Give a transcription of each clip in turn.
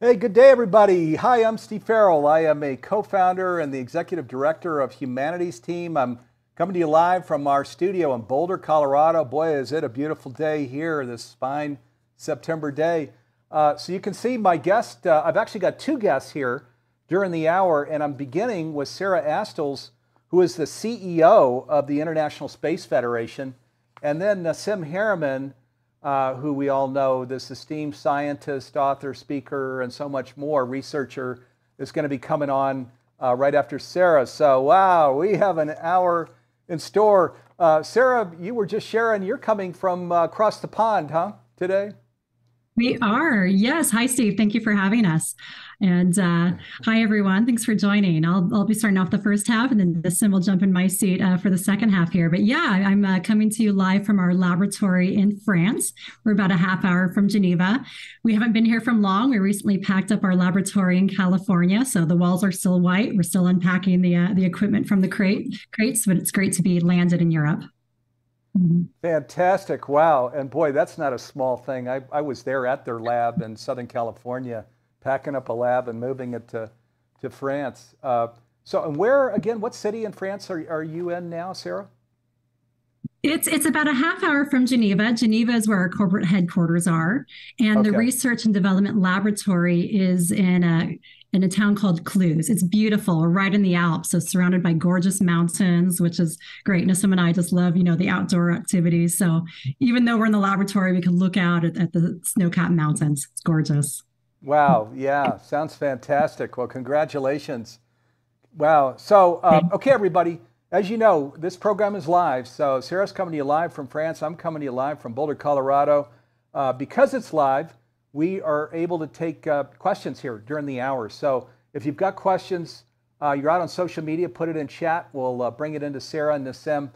Hey, good day, everybody. Hi, I'm Steve Farrell. I am a co-founder and the executive director of Humanities Team. I'm coming to you live from our studio in Boulder, Colorado. Boy, is it a beautiful day here, this fine September day. So you can see my guest, I've actually got two guests here during the hour, and I'm beginning with Sarah Astles, who is the CEO of the International Space Federation, and then Nassim Haramein, who we all know, this esteemed scientist, author, speaker, and so much more, researcher, is going to be coming on right after Sarah. So, wow, we have an hour in store. Sarah, you were just sharing, you're coming from across the pond, huh, today? We are. Yes. Hi, Steve. Thank you for having us. And hi, everyone. Thanks for joining. I'll be starting off the first half, and then Sim will jump in my seat for the second half here. But yeah, I'm coming to you live from our laboratory in France. We're about a half hour from Geneva. We haven't been here from long. We recently packed up our laboratory in California, so the walls are still white. We're still unpacking the equipment from the crates, but it's great to be landed in Europe. Mhm. Fantastic. Wow. And boy, that's not a small thing. I was there at their lab in Southern California, packing up a lab and moving it to France. And where, again, what city in France are you in now, Sarah? It's about a half hour from Geneva. Geneva is where our corporate headquarters are, and the Okay. research and development laboratory is in a town called Cluse. It's beautiful, we're right in the Alps, so surrounded by gorgeous mountains, which is great. Nassim and I just love, the outdoor activities. So even though we're in the laboratory, we can look out at the snow-capped mountains. It's gorgeous. Wow. Yeah. Sounds fantastic. Well, congratulations. Wow. So, okay, everybody, as you know, this program is live. So Sarah's coming to you live from France. I'm coming to you live from Boulder, Colorado. Because it's live, we are able to take questions here during the hour. So if you've got questions, you're out on social media, put it in chat. We'll bring it into Sarah and Nassim.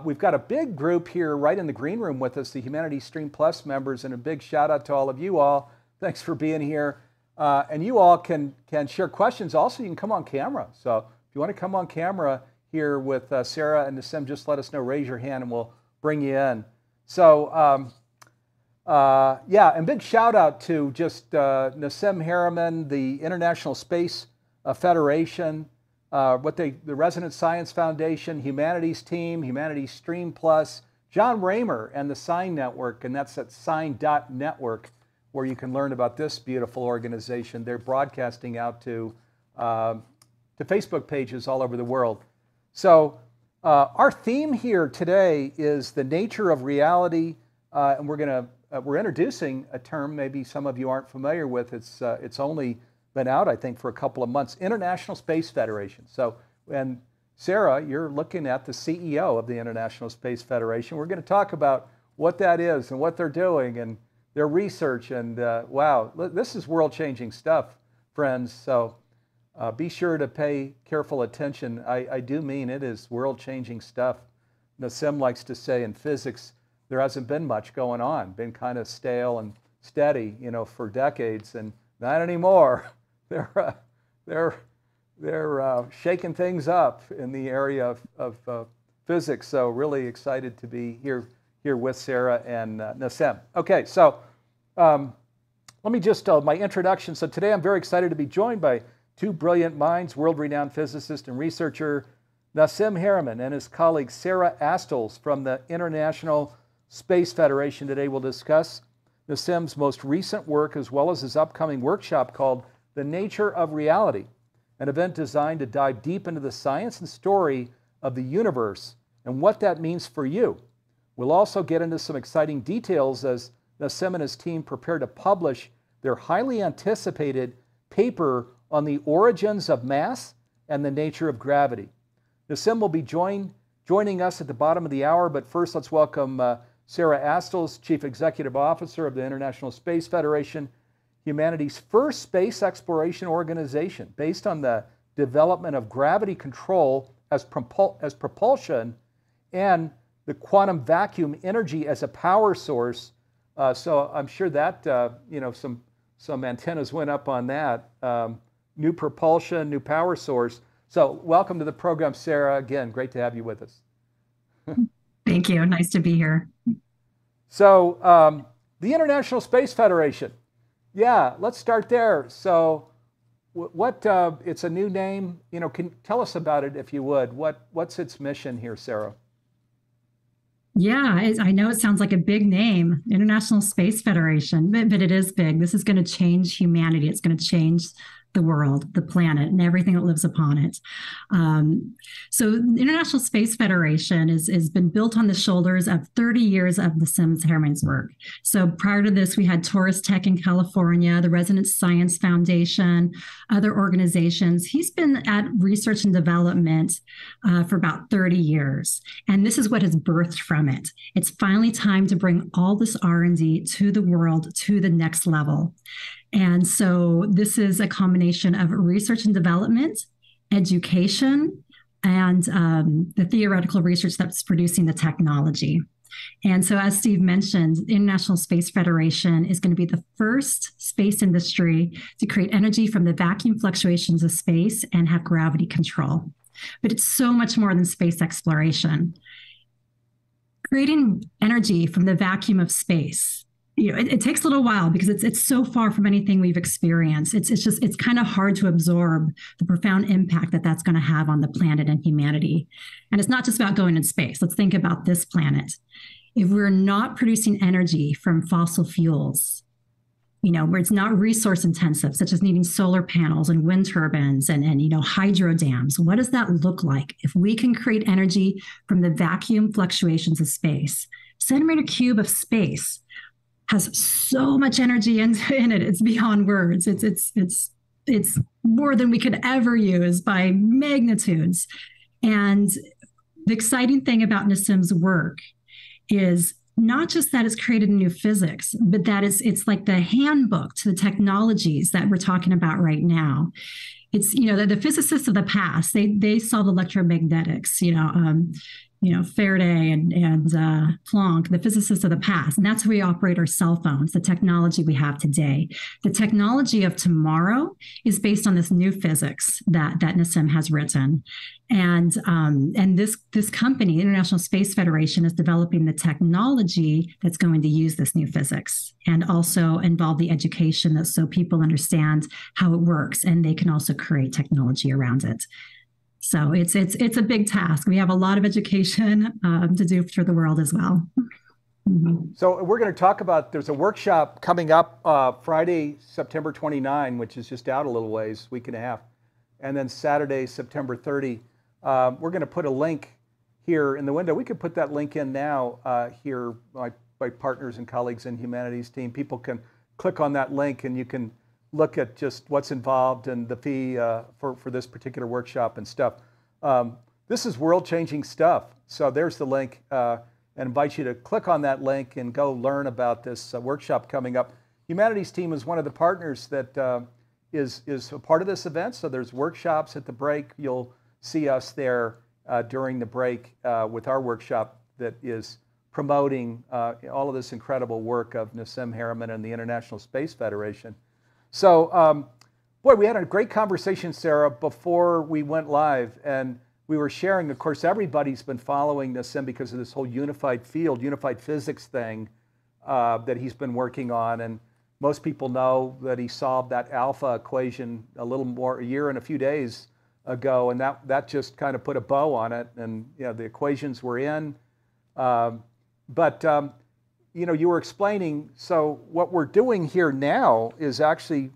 We've got a big group here right in the green room with us, the Humanities Stream Plus members, and a big shout out to all of you all. Thanks for being here. And you all can share questions. Also, you can come on camera. So if you want to come on camera here with Sarah and Nassim, just let us know, raise your hand, and we'll bring you in. So, yeah, and big shout out to just Nassim Haramein, the International Space Federation, the Resident Science Foundation, Humanities Team, Humanities Stream Plus, John Raymer, and the Sign Network, and that's at sign.network, where you can learn about this beautiful organization. They're broadcasting out to Facebook pages all over the world. So our theme here today is the nature of reality, and we're introducing a term maybe some of you aren't familiar with. It's only been out, I think, for a couple of months. International Space Federation. So, and Sarah, you're looking at the CEO of the International Space Federation. We're going to talk about what that is and what they're doing and their research, and wow, this is world-changing stuff, friends. So be sure to pay careful attention. I do mean it is world-changing stuff. Nassim likes to say in physics, there hasn't been much going on, been kind of stale and steady, for decades, and not anymore. They're shaking things up in the area of physics. So really excited to be here with Sarah and Nassim. Okay, so let me just my introduction. So today I'm very excited to be joined by two brilliant minds, world-renowned physicist and researcher Nassim Haramein and his colleague Sarah Astles from the International Space Federation. Today we'll discuss Nassim's most recent work as well as his upcoming workshop called The Nature of Reality, an event designed to dive deep into the science and story of the universe and what that means for you. We'll also get into some exciting details as Nassim and his team prepare to publish their highly anticipated paper on the origins of mass and the nature of gravity. Nassim will be joining us at the bottom of the hour, but first let's welcome Sarah Astles, Chief Executive Officer of the International Space Federation, humanity's first space exploration organization based on the development of gravity control as propulsion and the quantum vacuum energy as a power source. So I'm sure that some antennas went up on that. New propulsion, new power source. So welcome to the program, Sarah. Again, great to have you with us. Thank you. Nice to be here. So the International Space Federation. Yeah, let's start there. So, what? It's a new name. Can tell us about it if you would. What's its mission here, Sarah? Yeah, I know it sounds like a big name, International Space Federation, but it is big. This is going to change humanity. It's going to change the world, the planet, and everything that lives upon it. Um, so, the International Space Federation has been built on the shoulders of 30 years of Nassim Haramein's work. So, prior to this, we had Taurus Tech in California, the Resonance Science Foundation, other organizations. He's been at research and development for about 30 years. And this is what has birthed from it. It's finally time to bring all this R&D to the world to the next level. And so this is a combination of research and development, education, and the theoretical research that's producing the technology. And so, as Steve mentioned, the International Space Federation is going to be the first space industry to create energy from the vacuum fluctuations of space and have gravity control. But it's so much more than space exploration. Creating energy from the vacuum of space, it takes a little while because it's so far from anything we've experienced. It's kind of hard to absorb the profound impact that's going to have on the planet and humanity. And it's not just about going in space. Let's think about this planet. If we're not producing energy from fossil fuels, where it's not resource intensive, such as needing solar panels and wind turbines and hydro dams. What does that look like if we can create energy from the vacuum fluctuations of space? Centimeter cube of space has so much energy in it. It's beyond words. It's more than we could ever use by magnitudes. And the exciting thing about Nassim's work is not just that it's created new physics, but that it's like the handbook to the technologies that we're talking about right now. It's, the physicists of the past, they solved electromagnetics, Faraday and Planck, the physicists of the past. And that's how we operate our cell phones, the technology we have today. The technology of tomorrow is based on this new physics that Nassim has written. And this company, International Space Federation, is developing the technology that's going to use this new physics and also involve the education so people understand how it works and they can also create technology around it. So it's a big task. We have a lot of education to do for the world as well. Mm-hmm. So we're going to talk about, there's a workshop coming up Friday, September 29, which is just out a little ways, week and a half. And then Saturday, September 30. We're going to put a link here in the window. We could put that link in now here, my partners and colleagues in Humanities team. People can click on that link and you can look at just what's involved and the fee for this particular workshop and stuff. This is world-changing stuff. So there's the link. And invite you to click on that link and go learn about this workshop coming up. Humanities team is one of the partners that is a part of this event. So there's workshops at the break. You'll see us there during the break with our workshop that is promoting all of this incredible work of Nassim Haramein and the International Space Federation. So, boy, we had a great conversation, Sarah, before we went live, and we were sharing, of course, everybody's been following Nassim because of this whole unified field, unified physics thing that he's been working on, and most people know that he solved that alpha equation a year and a few days ago, and that just kind of put a bow on it, and the equations were in, you were explaining, so what we're doing here now is actually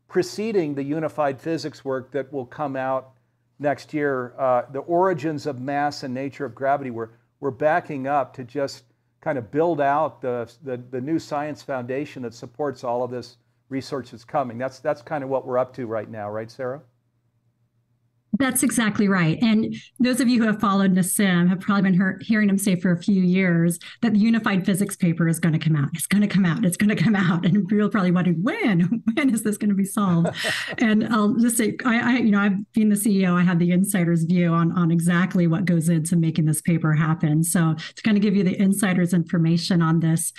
preceding the unified physics work that will come out next year, the origins of mass and nature of gravity. We're backing up to just kind of build out the new science foundation that supports all of this research that's coming. That's kind of what we're up to right now, right, Sarah? That's exactly right. And those of you who have followed Nassim have probably been hearing him say for a few years that the unified physics paper is going to come out. It's going to come out. It's going to come out. And people probably wondering, when is this going to be solved? And I'll just say, I've been the CEO. I have the insider's view on exactly what goes into making this paper happen. So to kind of give you the insider's information on this,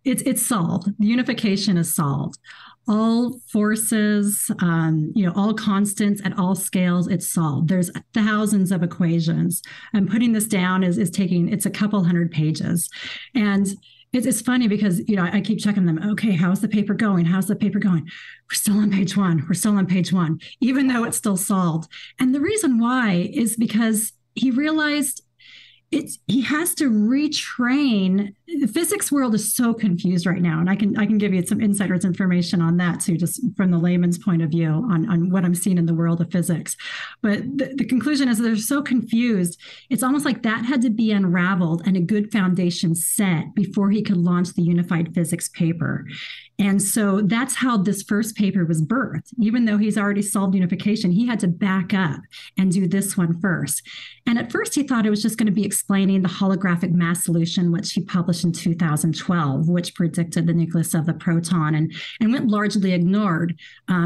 it's solved. The unification is solved. All forces, all constants at all scales, it's solved. There's thousands of equations. And putting this down is it's a couple hundred pages. And It's funny because, I keep checking them. Okay, how's the paper going? How's the paper going? We're still on page one. We're still on page one, even though it's still solved. And the reason why is because he realized he has to retrain. The physics world is so confused right now, and I can give you some insider's information on that too, just from the layman's point of view on what I'm seeing in the world of physics. But the conclusion is they're so confused. It's almost like that had to be unraveled and a good foundation set before he could launch the unified physics paper. And so that's how this first paper was birthed. Even though he's already solved unification, he had to back up and do this one first. And at first, he thought it was just going to be explaining the holographic mass solution, which he published in 2012, which predicted the nucleus of the proton and went largely ignored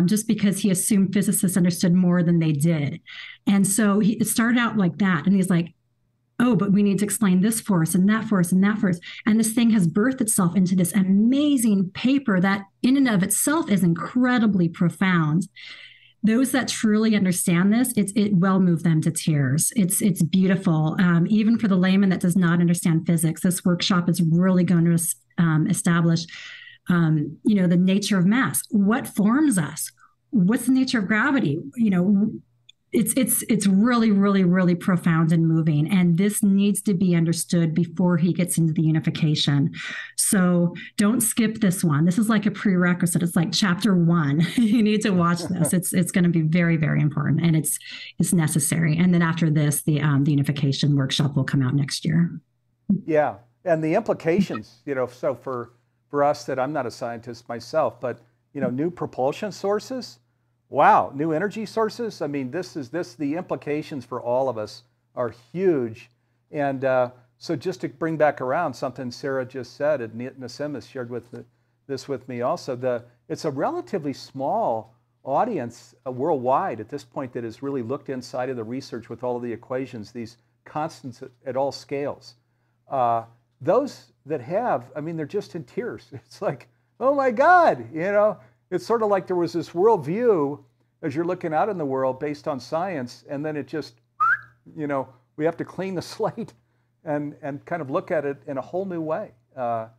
just because he assumed physicists understood more than they did. And so it started out like that. And he's like, oh, but we need to explain this force and that force and that force. And this thing has birthed itself into this amazing paper that in and of itself is incredibly profound. Those that truly understand this, it will move them to tears. It's beautiful. Even for the layman that does not understand physics, this workshop is really going to establish, the nature of mass. What forms us? What's the nature of gravity? It's really, really, really profound and moving. And this needs to be understood before he gets into the unification. So don't skip this one. This is like a prerequisite. It's like chapter 1. You need to watch this. It's going to be very, very important, and it's necessary. And then after this, the unification workshop will come out next year. Yeah, and the implications, so for us that I'm not a scientist myself, but new propulsion sources. Wow, new energy sources. I mean, the implications for all of us are huge. And so just to bring back around something Sarah just said, and Nassim has shared this with me also, it's a relatively small audience worldwide at this point that has really looked inside of the research with all of the equations, these constants at all scales. Those that have, I mean, they're just in tears. It's like, oh my God, it's sort of like there was this worldview as you're looking out in the world based on science, and then it just, we have to clean the slate and kind of look at it in a whole new way, And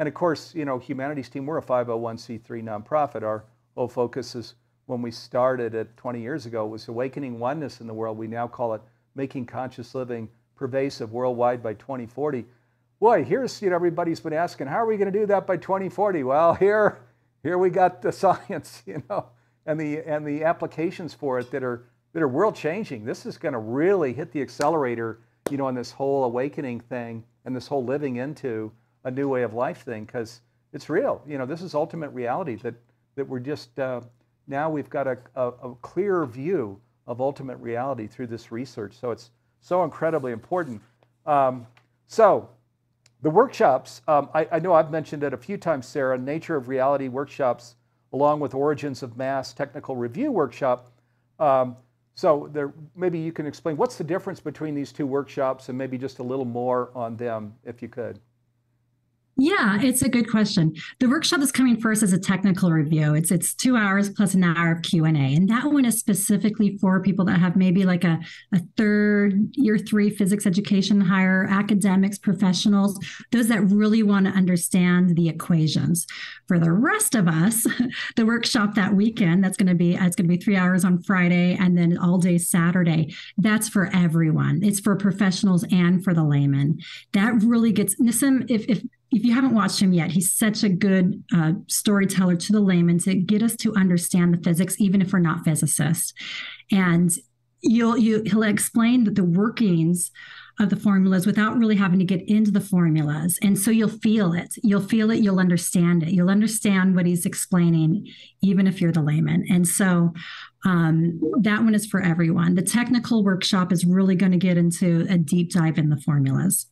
of course, Humanities Team, we're a 501c3 nonprofit. Our whole focus is, when we started it 20 years ago, was awakening oneness in the world. We now call it making conscious living pervasive worldwide by 2040. Boy, here's, everybody's been asking, how are we going to do that by 2040? Well, here we got the science, and the applications for it that are world changing. This is going to really hit the accelerator, on this whole awakening thing and this whole living into a new way of life thing, because it's real. This is ultimate reality that we're just, now we've got a clear view of ultimate reality through this research. So it's so incredibly important. So the workshops, I know I've mentioned it a few times, Sarah, Nature of Reality workshops, along with Origins of Mass technical review workshop. So maybe you can explain what's the difference between these two workshops, and maybe just a little more on them, if you could. Yeah, it's a good question. The workshop is coming first as a technical review. It's 2 hours plus an hour of Q&A. And that one is specifically for people that have maybe like a third year 3 physics education, higher academics, professionals, those that really want to understand the equations. For the rest of us, the workshop that weekend, it's going to be 3 hours on Friday and then all day Saturday. That's for everyone. It's for professionals and for the layman. That really gets, Nassim, if you haven't watched him yet, he's such a good storyteller to the layman to get us to understand the physics, even if we're not physicists. And he'll explain that the workings of the formulas without really having to get into the formulas. And so you'll feel it. You'll understand it. You'll understand what he's explaining, even if you're the layman. And so that one is for everyone. The technical workshop is really going to get into a deep dive in the formulas.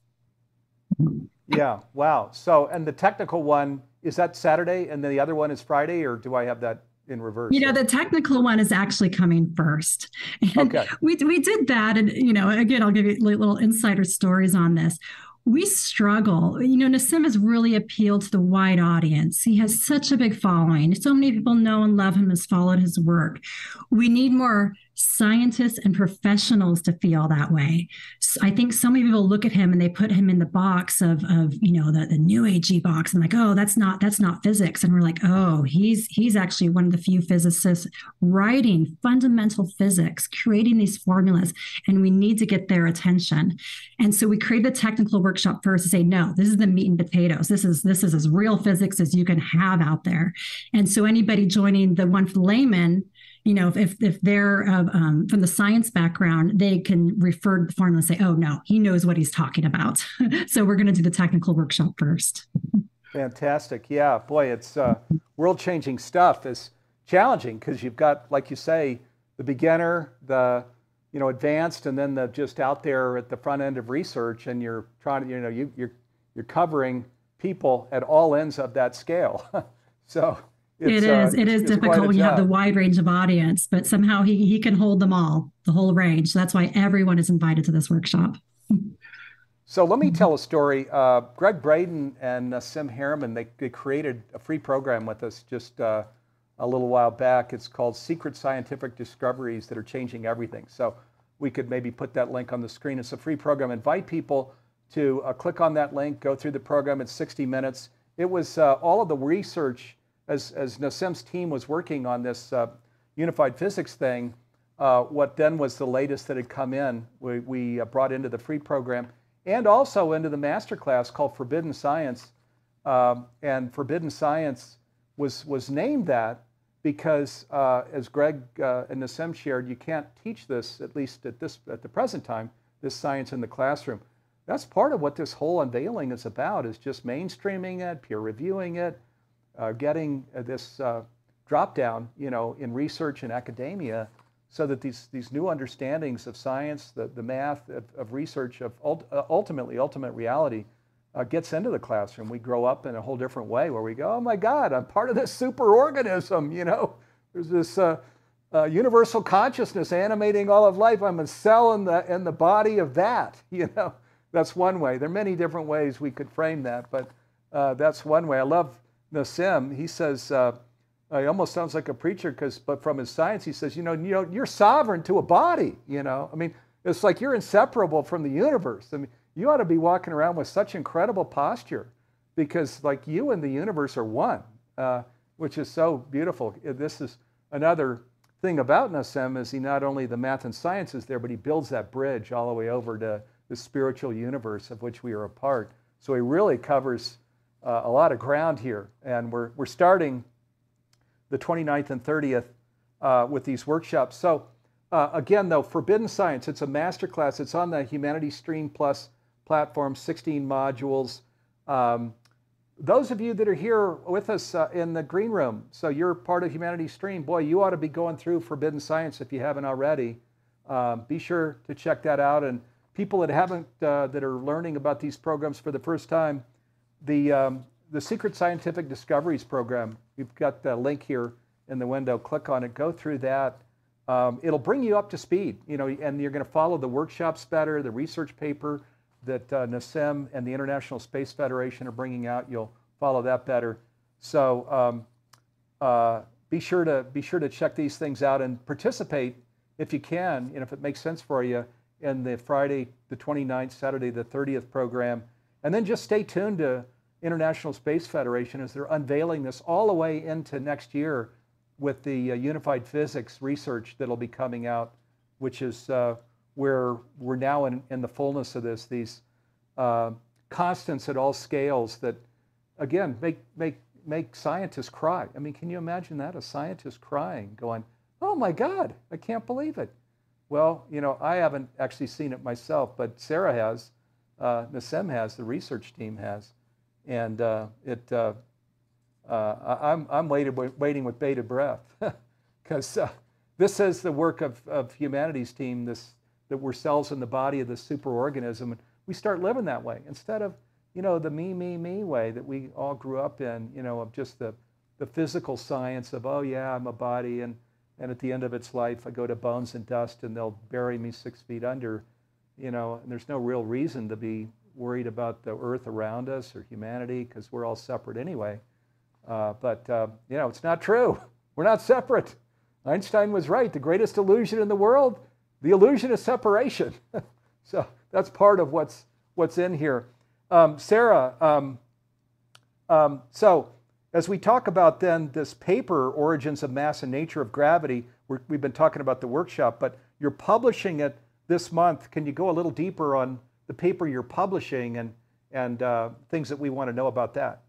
Yeah, wow. So, and the technical one, is that Saturday and then the other one is Friday, or do I have that in reverse? The technical one is actually coming first. And okay. We did that. And, again, I'll give you little insider stories on this. We struggle. Nassim has really appealed to the wide audience. He has such a big following. So many people know and love him, has followed his work. We need more scientists and professionals to feel that way. So I think so many people look at him and they put him in the box of the new agey box and like, oh, that's not physics. And we're like, oh, he's actually one of the few physicists writing fundamental physics, creating these formulas, and we need to get their attention. And so we created the technical workshop first to say, no, this is the meat and potatoes. This is as real physics as you can have out there. And so anybody joining the one for the layman, if they're from the science background, they can refer to the formula and say, oh, no, he knows what he's talking about. So we're going to do the technical workshop first. Fantastic. Yeah, boy, it's world-changing stuff. It's challenging because you've got, like you say, the beginner, the advanced, and then the just out there at the front end of research, and you're trying to, you're covering people at all ends of that scale. So it is difficult when you have the wide range of audience, but somehow he can hold them all, the whole range. So that's why everyone is invited to this workshop. So let me tell a story. Greg Braden and Nassim Haramein, they created a free program with us just a little while back. It's called Secret Scientific Discoveries That Are Changing Everything. So we could maybe put that link on the screen. It's a free program. Invite people to click on that link, go through the program. It's 60 minutes. It was all of the research as Nassim's team was working on this unified physics thing. What then was the latest that had come in, we brought into the free program and also into the masterclass called Forbidden Science. And Forbidden Science was named that because, as Greg and Nassim shared, you can't teach this, at least at the present time, this science in the classroom. That's part of what this whole unveiling is about, is just mainstreaming it, peer reviewing it, getting this drop down, in research and academia, so that these new understandings of science, the math of research, of ultimate reality, gets into the classroom. We grow up in a whole different way where we go, oh my God, I'm part of this superorganism, There's this universal consciousness animating all of life. I'm a cell in the body of that, That's one way. There are many different ways we could frame that, but that's one way. I love Nassim. He says, he almost sounds like a preacher, but from his science, he says, you're sovereign to a body, I mean, it's like you're inseparable from the universe. I mean, you ought to be walking around with such incredible posture because like you and the universe are one, which is so beautiful. This is another thing about Nassim, is he not only the math and science is there, but he builds that bridge all the way over to the spiritual universe of which we are a part. So he really covers a lot of ground here. And we're starting the 29th and 30th with these workshops. So again, though, Forbidden Science, it's a masterclass. It's on the Humanities Stream Plus platform, 16 modules. Those of you that are here with us in the green room, so you're part of Humanities Stream, boy, you ought to be going through Forbidden Science if you haven't already. Be sure to check that out. And people that haven't, that are learning about these programs for the first time, the Secret Scientific Discoveries program, we've got the link here in the window. Click on it, go through that. It'll bring you up to speed, and you're going to follow the workshops better, the research paper that Nassim and the International Space Federation are bringing out. You'll follow that better. So be sure to check these things out and participate if you can, if it makes sense for you, in the Friday the 29th, Saturday the 30th program. And then just stay tuned to International Space Federation as they're unveiling this all the way into next year with the unified physics research that'll be coming out, which is where we're now in the fullness of this, these constants at all scales that, again, make scientists cry. I mean, can you imagine that? A scientist crying, going, oh my God, I can't believe it. Well, I haven't actually seen it myself, but Sarah has, Nassim has, the research team has, and I'm waiting with bated breath because this is the work of humanities team. That we're cells in the body of the superorganism, and we start living that way instead of the me way that we all grew up in. Of just the physical science of, oh yeah, I'm a body, and at the end of its life, I go to bones and dust, and they'll bury me 6 feet under. And there's no real reason to be worried about the earth around us or humanity because we're all separate anyway. But it's not true. We're not separate. Einstein was right. The greatest illusion in the world, the illusion of separation. So that's part of what's in here. Sarah, so as we talk about then this paper, Origins of Mass and Nature of Gravity, we've been talking about the workshop, but you're publishing it this month. Can you go a little deeper on the paper you're publishing and things that we want to know about that?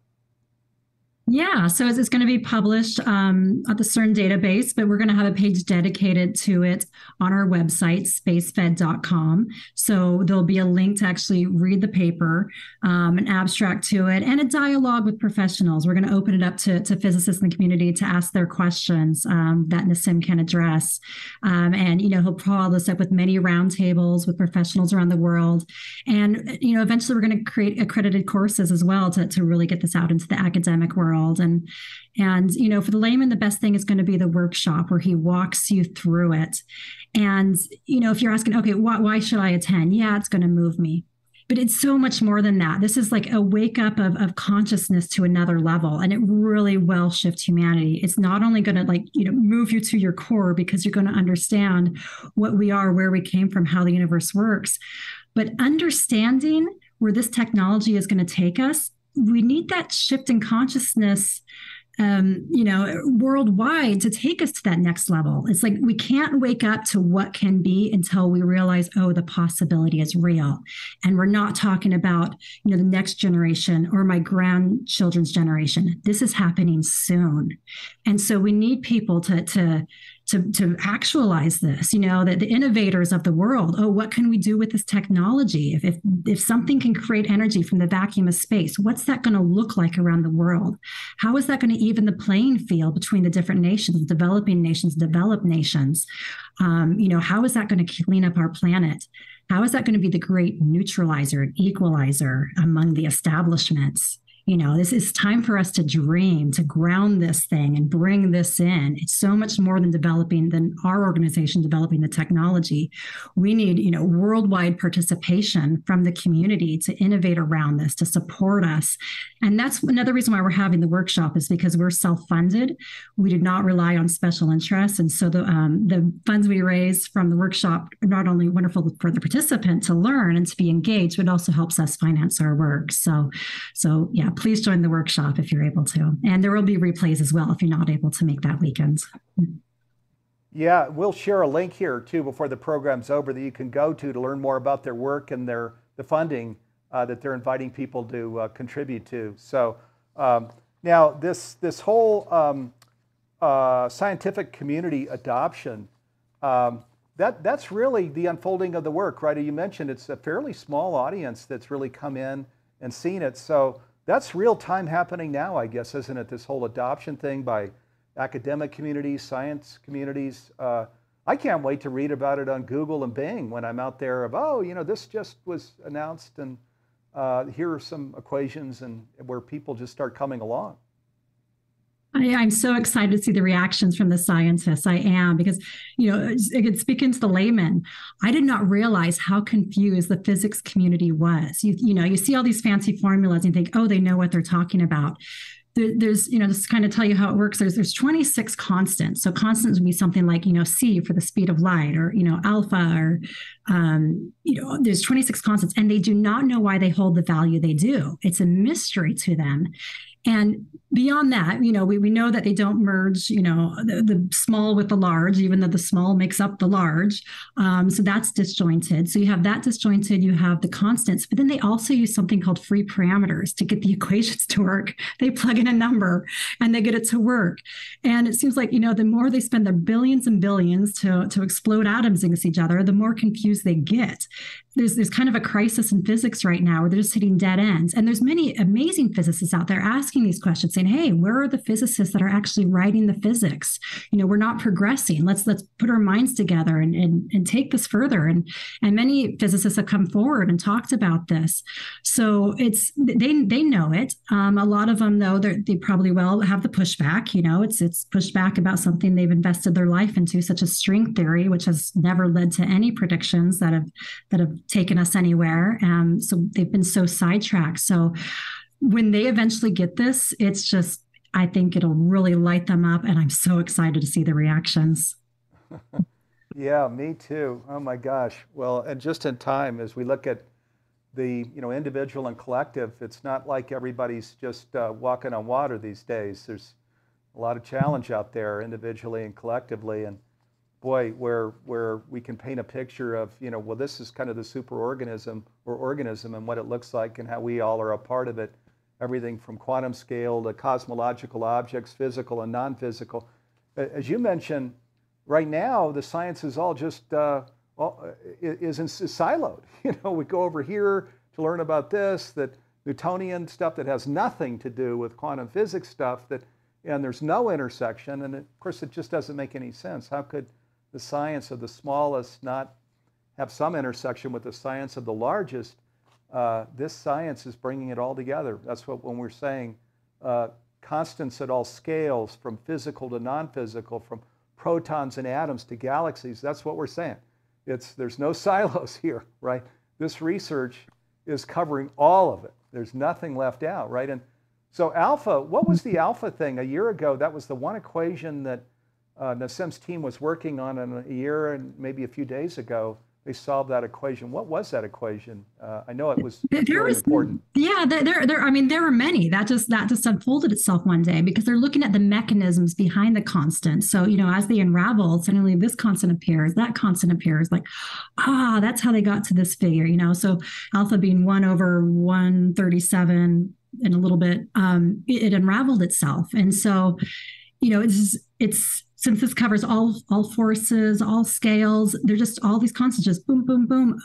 Yeah, so it's going to be published at the CERN database, but we're going to have a page dedicated to it on our website, spacefed.com. So there'll be a link to actually read the paper, an abstract to it, and a dialogue with professionals. We're going to open it up to physicists in the community to ask their questions that Nassim can address. And, he'll follow this up with many roundtables with professionals around the world. And, eventually we're going to create accredited courses as well to really get this out into the academic world. And for the layman, the best thing is going to be the workshop where he walks you through it. And, if you're asking, okay, why should I attend? Yeah, it's going to move me. But it's so much more than that. This is like a wake up of consciousness to another level. And it really will shift humanity. It's not only going to move you to your core because you're going to understand what we are, where we came from, how the universe works, but understanding where this technology is going to take us. We need that shift in consciousness, worldwide to take us to that next level. It's like we can't wake up to what can be until we realize, oh, the possibility is real. And we're not talking about, the next generation or my grandchildren's generation. This is happening soon. And so we need people to actualize this, that the innovators of the world, oh, what can we do with this technology? If something can create energy from the vacuum of space, what's that going to look like around the world? How is that going to even the playing field between the different nations, developing nations, developed nations? How is that going to clean up our planet? How is that going to be the great neutralizer and equalizer among the establishments? This is time for us to dream, to ground this thing and bring this in. It's so much more than our organization developing the technology. We need, worldwide participation from the community to innovate around this, to support us. And that's another reason why we're having the workshop is because we're self-funded. We do not rely on special interests. And so the funds we raise from the workshop are not only wonderful for the participant to learn and to be engaged, but also helps us finance our work. So yeah, please join the workshop if you're able to. And there will be replays as well if you're not able to make that weekend. Yeah, we'll share a link here too before the program's over that you can go to learn more about their work and the funding that they're inviting people to contribute to. So now this whole scientific community adoption, that's really the unfolding of the work, right? You mentioned it's a fairly small audience that's really come in and seen it. So that's real time happening now, I guess, isn't it? This whole adoption thing by academic communities, science communities. I can't wait to read about it on Google and Bing when I'm out there this just was announced and here are some equations and where people just start coming along. I'm so excited to see the reactions from the scientists. I am, because, speaking to the layman, I did not realize how confused the physics community was. You see all these fancy formulas and you think, oh, they know what they're talking about. There's, just to kind of tell you how it works, there's 26 constants. So constants would be something like, C for the speed of light, or, alpha, or, there's 26 constants, and they do not know why they hold the value they do. It's a mystery to them. And beyond that, we know that they don't merge, the small with the large, even though the small makes up the large. So that's disjointed. So you have that disjointed, you have the constants, but then they also use something called free parameters to get the equations to work. They plug in a number and they get it to work. And it seems like, the more they spend their billions and billions to explode atoms against each other, the more confused they get. There's kind of a crisis in physics right now where they're just hitting dead ends. And there's many amazing physicists out there asking these questions, saying, hey, where are the physicists that are actually writing the physics? We're not progressing. Let's put our minds together and take this further. And many physicists have come forward and talked about this. So they know it. A lot of them, though, they probably will have the pushback. It's pushback about something they've invested their life into, such as string theory, which has never led to any predictions that have taken us anywhere. So they've been so sidetracked. So when they eventually get this, it's just I think it'll really light them up. And I'm so excited to see the reactions. Yeah, me too. Oh my gosh. Well, and just in time, as we look at the individual and collective, it's not like everybody's just walking on water these days. There's a lot of challenge out there, individually and collectively, and boy, where we can paint a picture of, well, this is kind of the superorganism or organism and what it looks like and how we all are a part of it. Everything from quantum scale to cosmological objects, physical and non-physical. As you mentioned, right now the science is all just is siloed. We go over here to learn about this, that Newtonian stuff that has nothing to do with quantum physics stuff, and there's no intersection. And of course, it just doesn't make any sense. How could the science of the smallest not have some intersection with the science of the largest? This science is bringing it all together. That's what when we're saying constants at all scales, from physical to non-physical, from protons and atoms to galaxies. That's what we're saying. There's no silos here, right? This research is covering all of it. There's nothing left out, right? And so alpha, what was the alpha thing a year ago? That was the one equation that Nassim's team was working on in a year and maybe a few days ago. They solved that equation. What was that equation? I know it was really important. Yeah, I mean, there were many. That just unfolded itself one day because they're looking at the mechanisms behind the constant. So, as they unravel, suddenly this constant appears, that constant appears. Like, that's how they got to this figure. So alpha being 1/137 and a little bit, it unraveled itself. And so, it's since this covers all forces, all scales, they're just all these constants, just boom, boom, boom.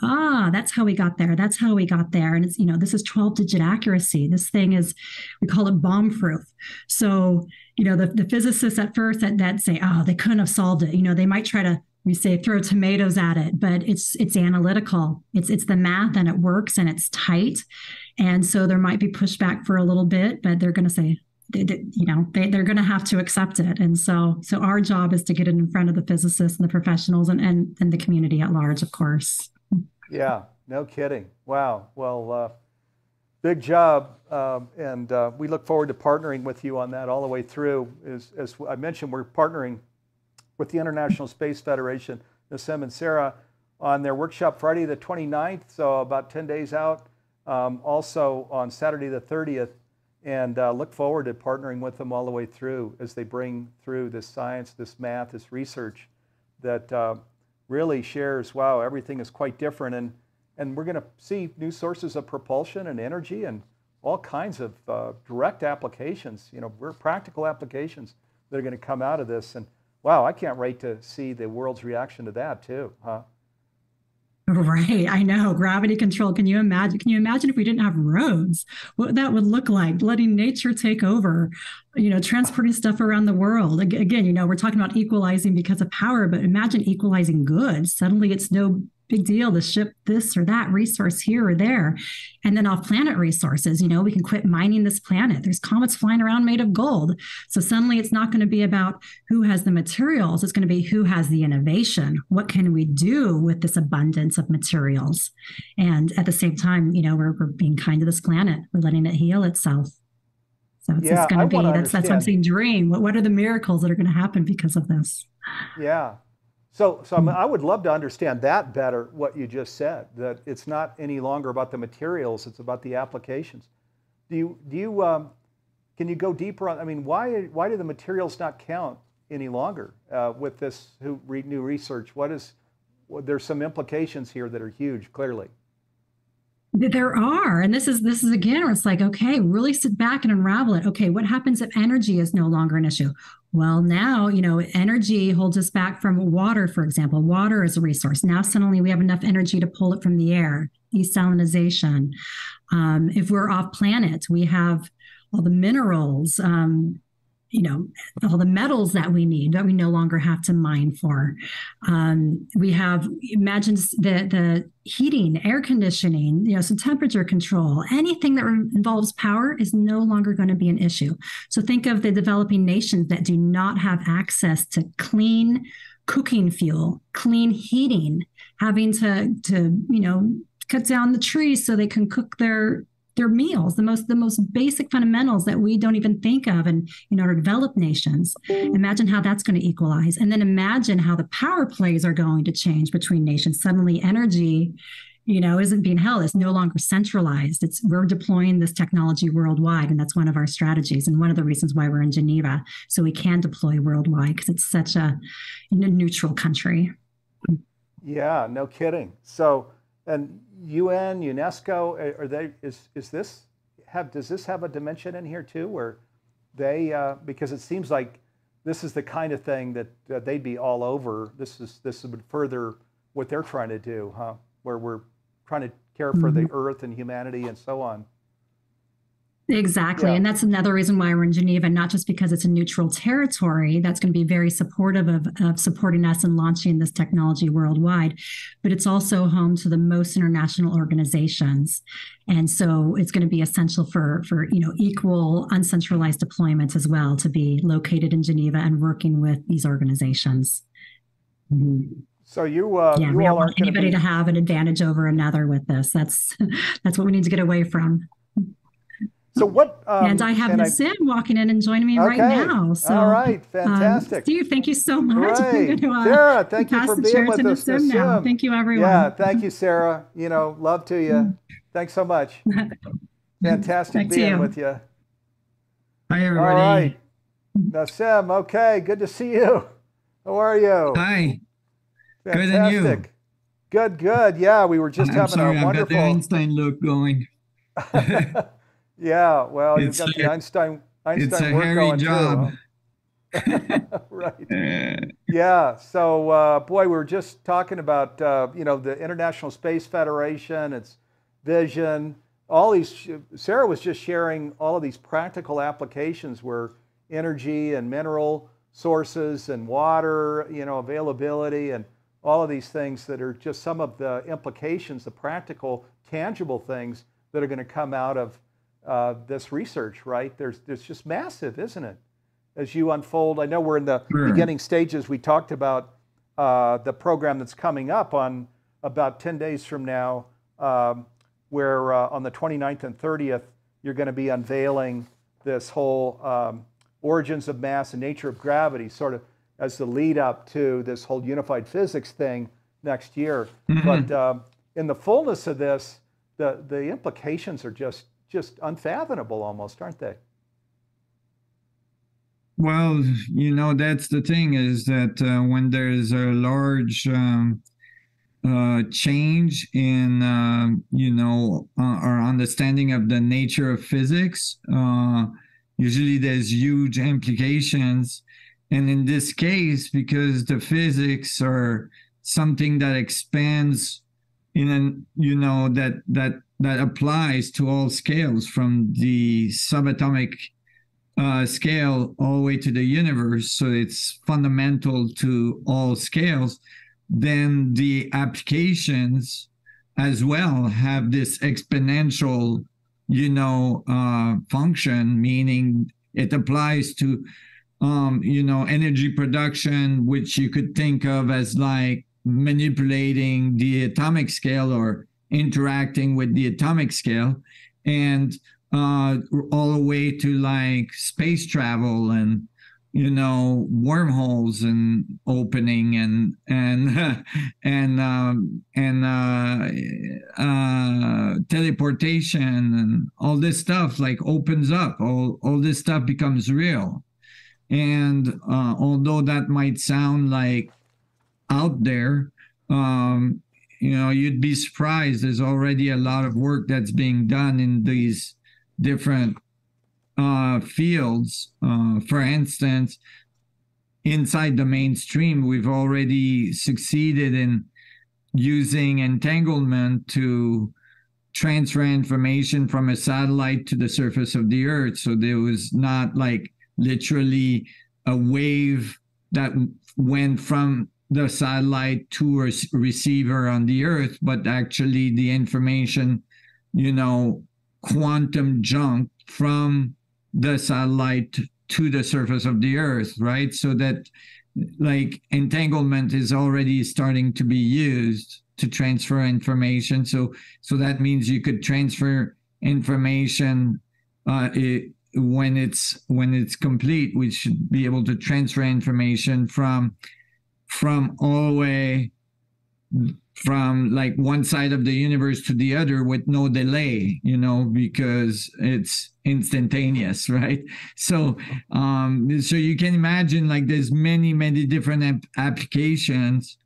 That's how we got there. That's how we got there. And it's, this is 12-digit accuracy. This thing is, we call it bomb-proof. So, the physicists at first that say, they couldn't have solved it. They might try to, we say, throw tomatoes at it, but it's analytical. It's the math, and it works, and it's tight. And so there might be pushback for a little bit, but they're going to say, they're going to have to accept it. And so our job is to get it in front of the physicists and the professionals and the community at large, of course. Yeah, no kidding. Wow. Well, big job. And we look forward to partnering with you on that all the way through. As I mentioned, we're partnering with the International Space Federation, Nassim and Sarah, on their workshop Friday the 29th, so about 10 days out. Also on Saturday the 30th. And look forward to partnering with them all the way through as they bring through this science, this math, this research that really shares, wow, everything is quite different. And we're going to see new sources of propulsion and energy and all kinds of direct applications, practical applications that are going to come out of this. And wow, I can't wait to see the world's reaction to that too, huh? Right. I know. Gravity control. Can you imagine? Can you imagine if we didn't have roads? What that would look like, letting nature take over, transporting stuff around the world. Again, we're talking about equalizing because of power, but imagine equalizing goods. Suddenly it's no big deal to ship this or that resource here or there. And then off-planet resources, we can quit mining this planet. There's comets flying around made of gold. So suddenly it's not going to be about who has the materials. It's going to be who has the innovation. What can we do with this abundance of materials? And at the same time, we're being kind to this planet. We're letting it heal itself. So it's going to be, that's what I'm saying, dream. What are the miracles that are going to happen because of this? Yeah. So I would love to understand that better, what you just said, that it's not any longer about the materials, it's about the applications. Can you go deeper on, why do the materials not count any longer with this new research? There's some implications here that are huge, clearly. There are. And this is again, where it's like, okay, really sit back and unravel it. Okay, what happens if energy is no longer an issue? Well, now, energy holds us back from water, for example. Water is a resource. Now, suddenly we have enough energy to pull it from the air, desalinization. If we're off planet, we have all the minerals, all the metals that we need that we no longer have to mine for. We have, imagine the heating, air conditioning, so temperature control, anything that involves power is no longer going to be an issue. So think of the developing nations that do not have access to clean cooking fuel, clean heating, having to cut down the trees so they can cook their their meals, the most basic fundamentals that we don't even think of in our developed nations. Imagine how that's going to equalize. And then imagine how the power plays are going to change between nations. Suddenly energy, isn't being held. It's no longer centralized. We're deploying this technology worldwide, and that's one of our strategies and one of the reasons why we're in Geneva, so we can deploy worldwide because it's such a neutral country. Yeah, no kidding. So, and UN, UNESCO, does this have a dimension in here too, where they, because it seems like this is the kind of thing that they'd be all over. This would further what they're trying to do, huh? Where we're trying to care for the earth and humanity and so on. Exactly. Yeah. And that's another reason why we're in Geneva, not just because it's a neutral territory that's going to be very supportive of supporting us and launching this technology worldwide, but it's also home to the most international organizations. And so it's going to be essential for equal uncentralized deployments as well to be located in Geneva and working with these organizations. Mm-hmm. So you all aren't anybody to have an advantage over another with this. That's what we need to get away from. So what? And I have Nassim walking in and joining me right now. So, all right, fantastic. Steve, thank you so much. Great. Sarah, thank you for being with us. Nassim now. Thank you, everyone. Yeah, thank you, Sarah. Love to you. Thanks so much. Fantastic being with you. Hi, everybody. All right, Nassim. Okay, good to see you. How are you? Hi. Fantastic. Good, and you? Good. Yeah, we were just having a wonderful. I've got the Einstein look going. Yeah, well, you've got the Einstein it's a work hairy going job. Too, huh? Right. Yeah. So, boy, we were just talking about the International Space Federation, its vision, all these. Sarah was just sharing all of these practical applications where energy and mineral sources and water, availability and all of these things that are just some of the implications, the practical, tangible things that are going to come out of this research, right? There's just massive, isn't it? As you unfold, I know we're in the beginning stages. We talked about the program that's coming up on about 10 days from now, where on the 29th and 30th, you're going to be unveiling this whole origins of mass and nature of gravity, sort of as the lead up to this whole unified physics thing next year. Mm-hmm. But in the fullness of this, the implications are just unfathomable almost, aren't they? Well, that's the thing, is that when there's a large change in, our understanding of the nature of physics, usually there's huge implications. And in this case, because the physics are something that expands that applies to all scales, from the subatomic scale all the way to the universe, so it's fundamental to all scales, then the applications as well have this exponential, function, meaning it applies to, energy production, which you could think of as like manipulating the atomic scale or interacting with the atomic scale, and all the way to like space travel and wormholes and opening and teleportation and all this stuff like opens up. All this stuff becomes real. And although that might sound like out there, you'd be surprised. There's already a lot of work that's being done in these different fields. For instance, inside the mainstream, we've already succeeded in using entanglement to transfer information from a satellite to the surface of the Earth. So there was not like literally a wave that went from the satellite to a receiver on the Earth, but actually the information, quantum jumped from the satellite to the surface of the Earth, right? So that like entanglement is already starting to be used to transfer information. So that means you could transfer information when it's complete. We should be able to transfer information from all the way from like one side of the universe to the other with no delay, because it's instantaneous, right? So so you can imagine like there's many different applications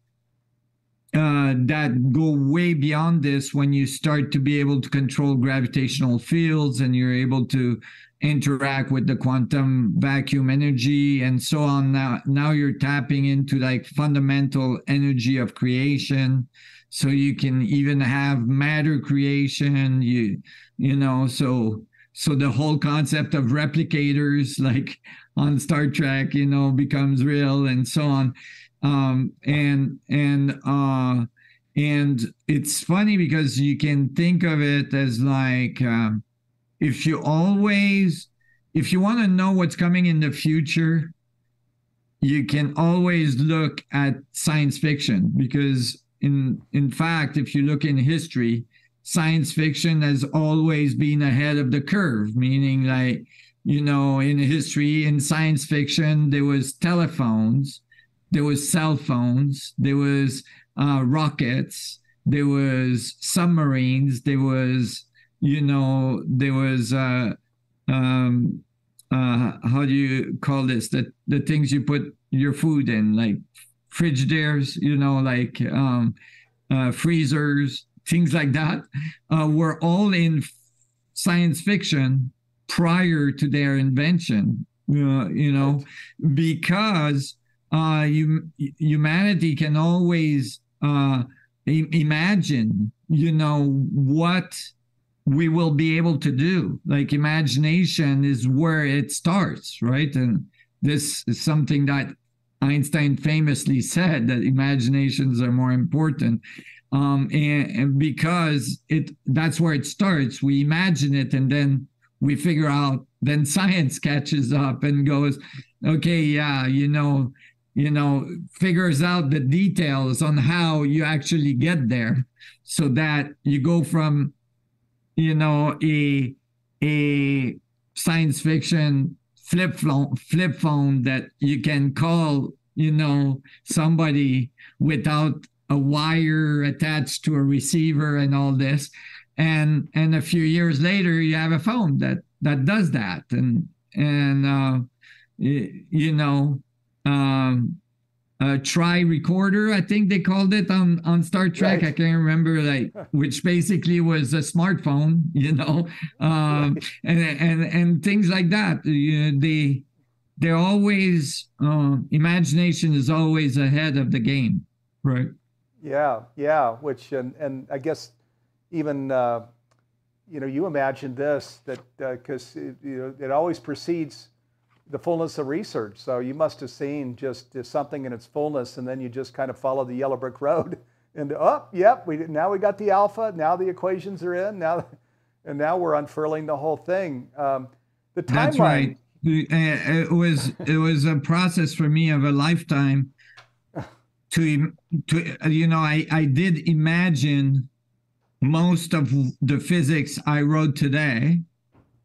that go way beyond this when you start to be able to control gravitational fields and you're able to interact with the quantum vacuum energy and so on. Now you're tapping into like fundamental energy of creation, so you can even have matter creation. So the whole concept of replicators, like on Star Trek, becomes real, and so on. And it's funny because you can think of it as like, if you want to know what's coming in the future, you can always look at science fiction, because in fact, if you look in history, science fiction has always been ahead of the curve, meaning like, in history, in science fiction, there was telephones, there was cell phones, there was rockets, there was submarines, there was how do you call this? The things you put your food in, like Frigidaires, freezers, things like that, were all in science fiction prior to their invention, because humanity can always imagine, what we will be able to do. Like, imagination is where it starts, right? And this is something that Einstein famously said, that imaginations are more important. And because that's where it starts. We imagine it, and then we figure out, then science catches up and goes, okay, yeah, figures out the details on how you actually get there, so that you go from, a science fiction flip phone that you can call, somebody without a wire attached to a receiver and all this. And a few years later, you have a phone that does that. Try recorder, I think they called it on Star Trek. Right. I can't remember, which basically was a smartphone, and things like that. They're always, imagination is always ahead of the game, right? Yeah. Which and I guess even you imagined this, that because it always precedes the fullness of research. So you must have seen just something in its fullness, and then you just kind of follow the yellow brick road. And now we got the alpha. Now the equations are in. Now we're unfurling the whole thing. The timeline. That's right. It was a process for me of a lifetime. I did imagine most of the physics I wrote today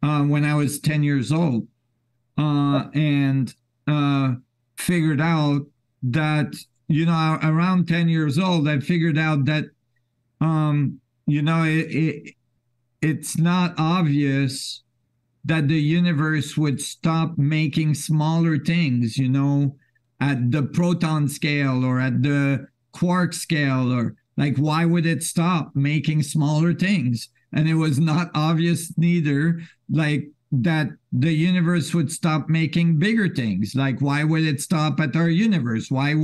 when I was 10 years old. And figured out that, around 10 years old, I figured out that, it's not obvious that the universe would stop making smaller things, at the proton scale or at the quark scale, or like, why would it stop making smaller things? And it was not obvious neither, like, that the universe would stop making bigger things. Like, why would it stop at our universe? Why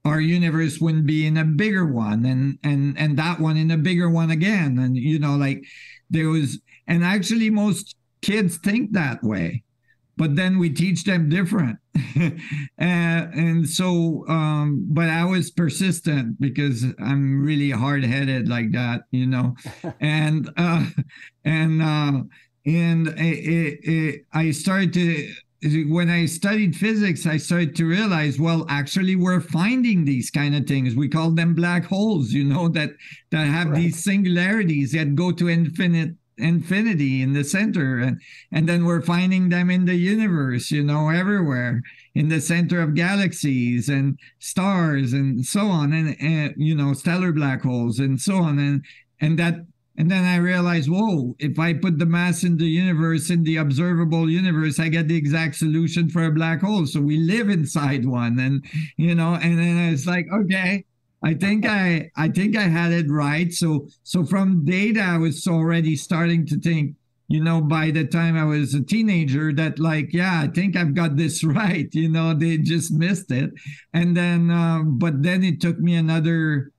our universe wouldn't be in a bigger one, and that one in a bigger one again? And and actually most kids think that way, but then we teach them different. and so but I was persistent, because I'm really hard-headed like that, and I started to, when I studied physics, I started to realize, well, actually, we're finding these kind of things. We call them black holes, that have right. These singularities that go to infinity in the center, and then we're finding them in the universe, everywhere, in the center of galaxies and stars and so on, and stellar black holes and so on, and then I realized, whoa, if I put the mass in the universe, in the observable universe, I get the exact solution for a black hole. So we live inside one. And, and then it's like, okay, I think I had it right. So from data, I was already starting to think, by the time I was a teenager, that I think I've got this right. They just missed it. And then, but then it took me another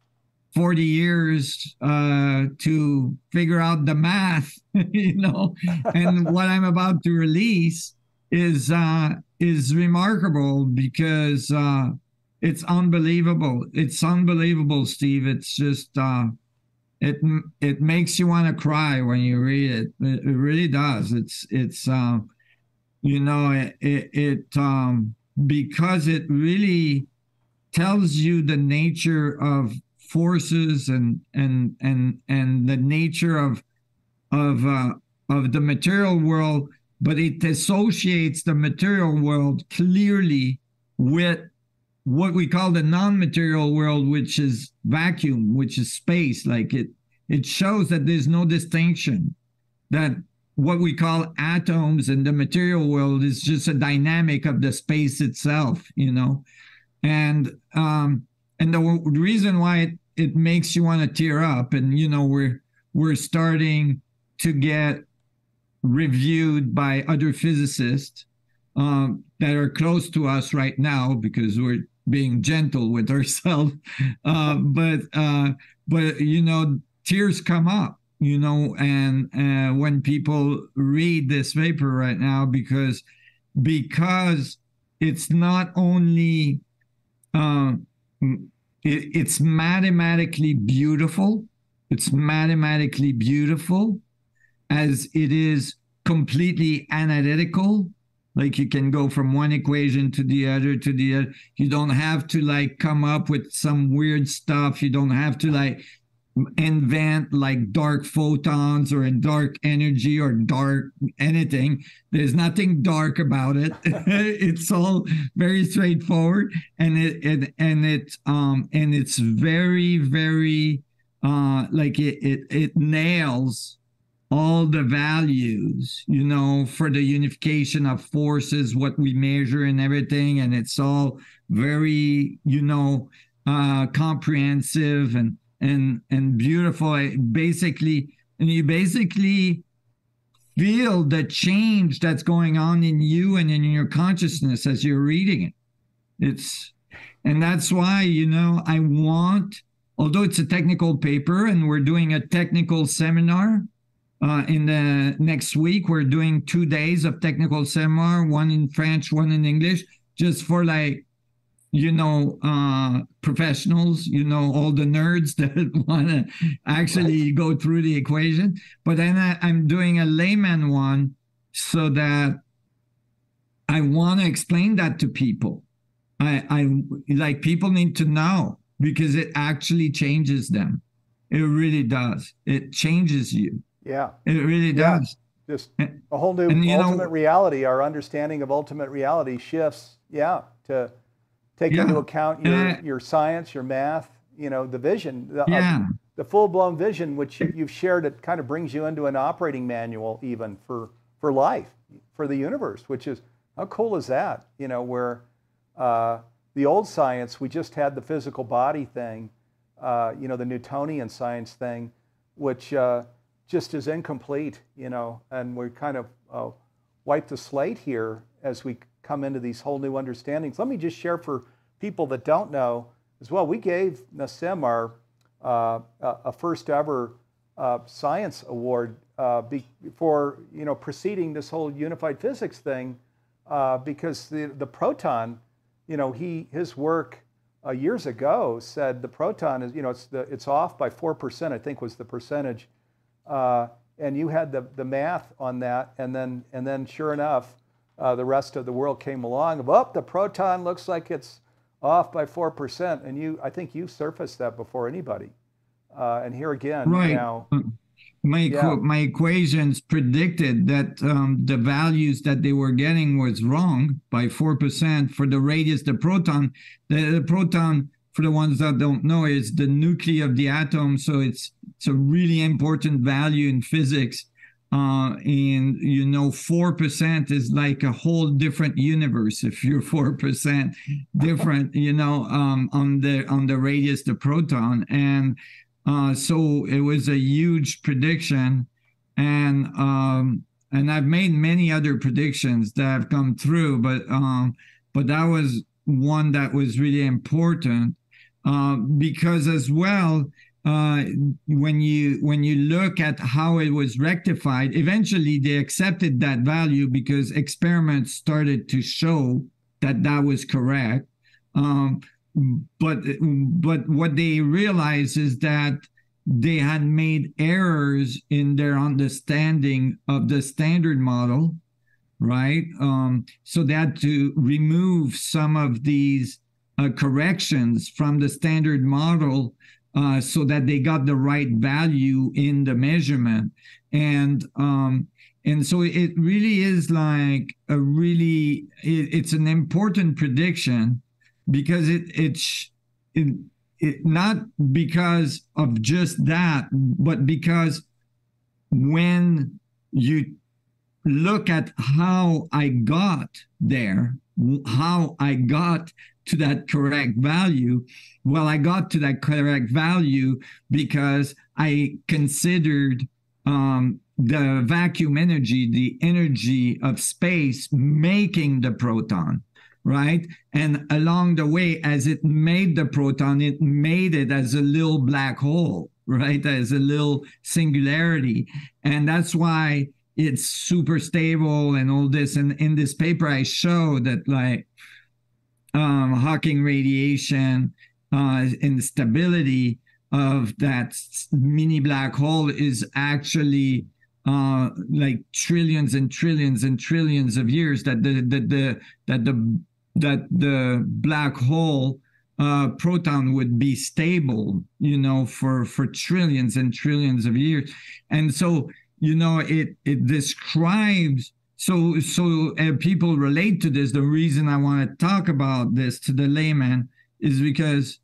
40 years to figure out the math, and what I'm about to release is remarkable, because it's unbelievable. It's unbelievable, Steve. It's just it makes you want to cry when you read it. It really does. It's because it really tells you the nature of forces and the nature of the material world, but it associates the material world clearly with what we call the non-material world, which is vacuum, which is space. It shows that there's no distinction, that what we call atoms in the material world is just a dynamic of the space itself, and the reason why it makes you want to tear up, and we're starting to get reviewed by other physicists that are close to us right now, because we're being gentle with ourselves. But tears come up, and when people read this paper right now, because it's not only it's mathematically beautiful. It's mathematically beautiful, as it is completely analytical. You can go from one equation to the other to the other. You don't have to come up with some weird stuff. You don't have to invent dark photons or dark energy or dark anything. There's nothing dark about it. It's all very straightforward, and it's very, very it nails all the values, for the unification of forces, what we measure and everything, and it's all very comprehensive and beautiful. You basically feel the change that's going on in you and in your consciousness as you're reading it. And that's why, I want, although it's a technical paper and we're doing a technical seminar in the next week, we're doing 2 days of technical seminar, one in French, one in English, just for professionals, all the nerds that want to actually go through the equation. But then I'm doing a layman one, so that I want to explain that to people. People need to know, because it actually changes them. It really does. It changes you. Yeah. It really does. Just a whole new ultimate reality. Our understanding of ultimate reality shifts, to take into account your science, your math, the vision, the full-blown vision, which you've shared. It kind of brings you into an operating manual even for life, for the universe, which is, how cool is that? Where the old science, we just had the physical body thing, the Newtonian science thing, which just is incomplete, and we kind of wipe the slate here as we come into these whole new understandings. Let me just share for people that don't know as well. We gave Nassim our a first ever science award for preceding this whole unified physics thing, because the proton, his work years ago said the proton is it's off by 4%, I think was the percentage, and you had the math on that, and then sure enough, the rest of the world came along. The proton looks like it's off by 4%, and I think you surfaced that before anybody, and here again right now. my equations predicted that the values that they were getting was wrong by 4% for the radius, the proton. The proton, for the ones that don't know, is the nuclei of the atom. So it's a really important value in physics. And 4% is like a whole different universe if you're 4% different, on the radius, the proton. And so it was a huge prediction, and I've made many other predictions that have come through, but that was one that was really important because as well, when you look at how it was rectified, eventually they accepted that value because experiments started to show that that was correct. But what they realized is that they had made errors in their understanding of the standard model, right? So they had to remove some of these corrections from the standard model so that they got the right value in the measurement. And so it really is like it's an important prediction because it not because of just that, but because when you look at how I got there, how I got to that correct value, well, I got to that correct value because I considered the vacuum energy, the energy of space making the proton. Right. And along the way, as it made the proton, it made it as a little black hole, right? As a little singularity. And that's why it's super stable and all this. And in this paper, I show that like Hawking radiation and the stability of that mini black hole is actually like trillions and trillions and trillions of years that the black hole proton would be stable, for trillions and trillions of years. And so, it describes, so people relate to this. The reason I want to talk about this to the layman is because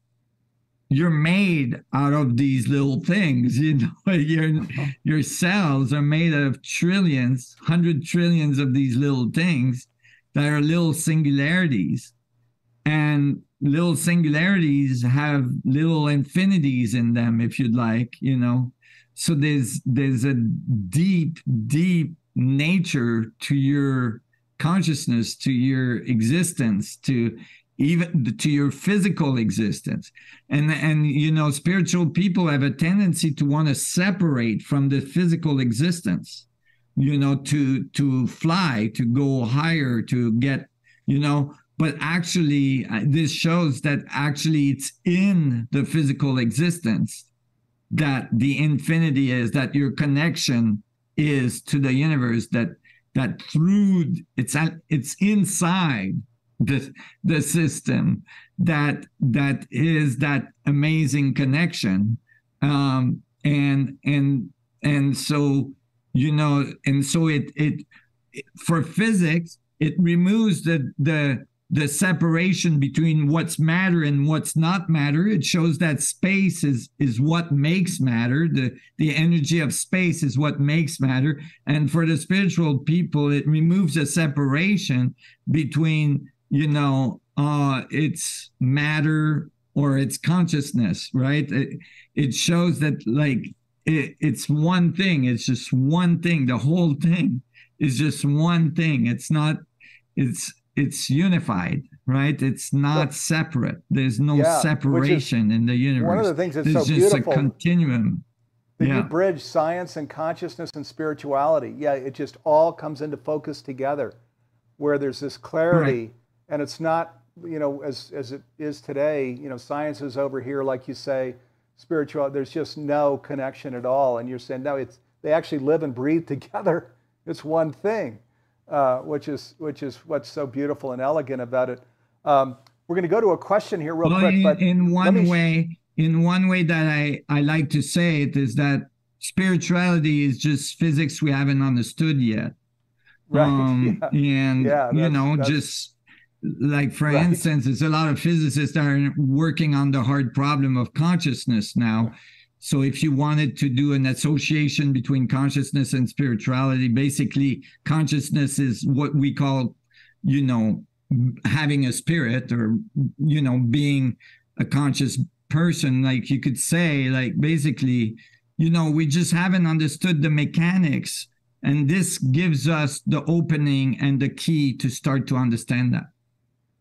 you're made out of these little things, your cells are made of trillions, 100 trillions of these little things that are little singularities, and little singularities have little infinities in them, if you'd like, so there's a deep nature to your consciousness, to your existence, to even to your physical existence. And spiritual people have a tendency to want to separate from the physical existence, to fly, to go higher, to get, but actually this shows that actually it's in the physical existence that the infinity is, that your connection is to the universe, that through it's inside the system that is that amazing connection, and so and so it for physics it removes the separation between what's matter and what's not matter. It shows that space is what makes matter. The energy of space is what makes matter. And for the spiritual people, it removes the separation between, it's matter or it's consciousness, right? It shows that like it's one thing. It's just one thing. The whole thing is just one thing. It's not, it's unified, right? It's not separate. There's no separation in the universe. One of the things that's There's so just beautiful. a continuum. That you bridge science and consciousness and spirituality. Yeah, it just all comes into focus together, where there's this clarity, right. And it's not, as it is today. Science is over here, like you say, spiritual. There's just no connection at all, and you're saying no. They actually live and breathe together. It's one thing. Which is what's so beautiful and elegant about it. We're going to go to a question here real quick. But in one way that I like to say it is that spirituality is just physics we haven't understood yet. Right. Yeah. And, Yeah. That's just like, for right. instance, there's a lot of physicists that are working on the hard problem of consciousness now. So if you wanted to do an association between consciousness and spirituality, basically consciousness is what we call, having a spirit, or, being a conscious person. Like, you could say, like, basically, we just haven't understood the mechanics. And this gives us the opening and the key to start to understand that.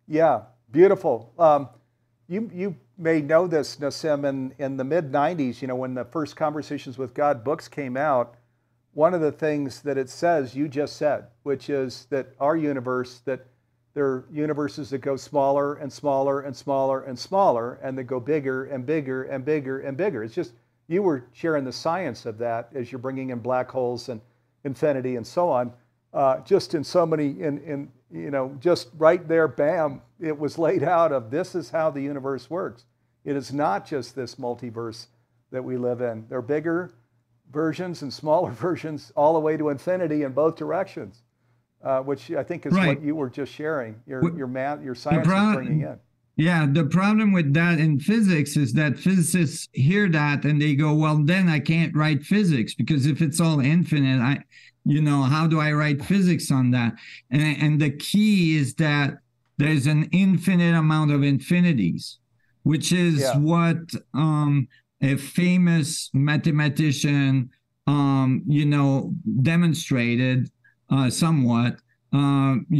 Yeah, beautiful. You may know this, Nassim, in the mid 90s, when the first Conversations with God books came out, one of the things that it says, you just said, which is that our universe, that there are universes that go smaller and smaller and smaller and smaller, and that go bigger and bigger and bigger and bigger. It's just, you were sharing the science of that as you're bringing in black holes and infinity and so on. Just in so many, just right there, bam, it was laid out of, this is how the universe works. It is not just this multiverse that we live in. There are bigger versions and smaller versions all the way to infinity in both directions, which I think is right. What you were just sharing, your science is bringing in. Yeah, the problem with that in physics is that physicists hear that and they go, well, then I can't write physics, because if it's all infinite, how do I write physics on that? And the key is that there's an infinite amount of infinities, which is what a famous mathematician, demonstrated somewhat, Cartan,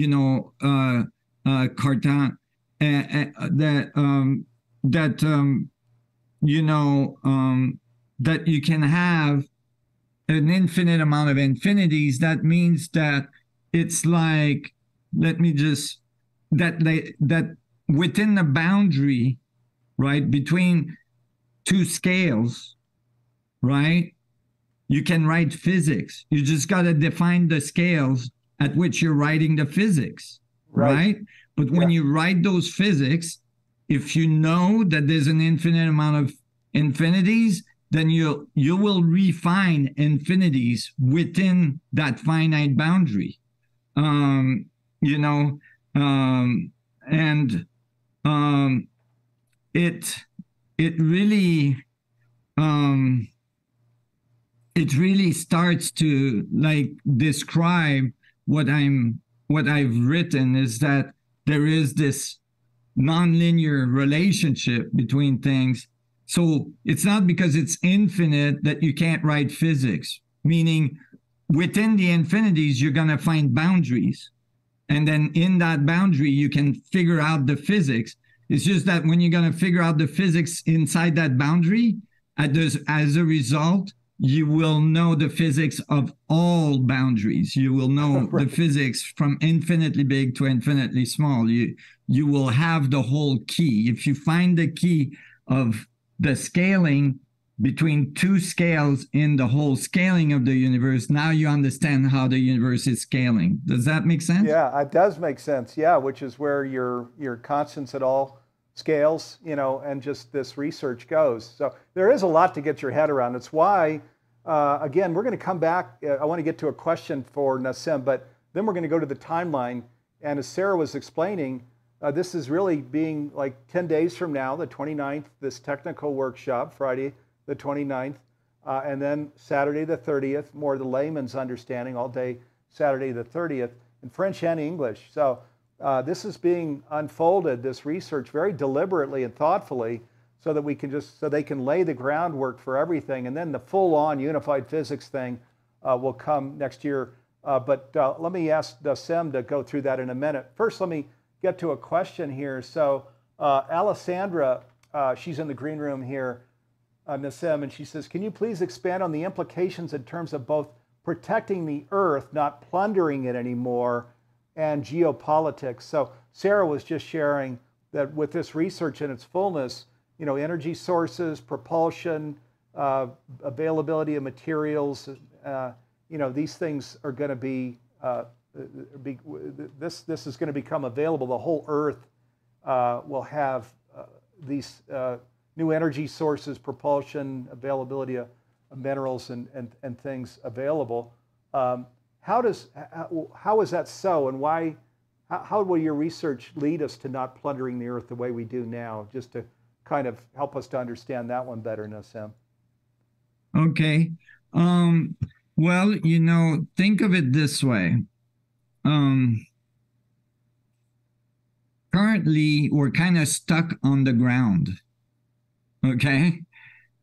that you can have an infinite amount of infinities. That means that it's like, that within the boundary, right, between two scales, right, you can write physics. You just got to define the scales at which you're writing the physics, right? But when you write those physics, if you know that there's an infinite amount of infinities, then you will refine infinities within that finite boundary. It really starts to, like, describe what I've written, is that there is this nonlinear relationship between things. So it's not because it's infinite that you can't write physics, meaning within the infinities, you're going to find boundaries. And then in that boundary, you can figure out the physics. It's just that when you're going to figure out the physics inside that boundary, as a result, you will know the physics of all boundaries. You will know the physics from infinitely big to infinitely small. You will have the whole key. If you find the key of the scaling between two scales in the whole scaling of the universe, now you understand how the universe is scaling. Does that make sense? Yeah, it does make sense. Yeah, which is where your constants at all scales, and just this research goes. So there is a lot to get your head around. It's why, again, we're going to come back. I want to get to a question for Nassim, but then we're going to go to the timeline. And as Sarah was explaining, this is really being like 10 days from now, the 29th, this technical workshop, Friday the 29th, and then Saturday the 30th, more the layman's understanding, all day Saturday the 30th, in French and English. So this is being unfolded, this research, very deliberately and thoughtfully, so that so they can lay the groundwork for everything, and then the full-on unified physics thing will come next year. But let me ask Nassim to go through that in a minute. First, let me get to a question here. So Alessandra, she's in the green room here, Nassim, and she says, can you please expand on the implications in terms of both protecting the Earth, not plundering it anymore, and geopolitics? So Sarah was just sharing that with this research in its fullness, energy sources, propulsion, availability of materials, these things are going to be, this is going to become available. The whole Earth will have these new energy sources, propulsion, availability of minerals and things available. How is that so, and why? How will your research lead us to not plundering the earth the way we do now? Just to kind of help us to understand that one better, Nassim. Okay. Well, think of it this way. Currently, we're kind of stuck on the ground. Okay?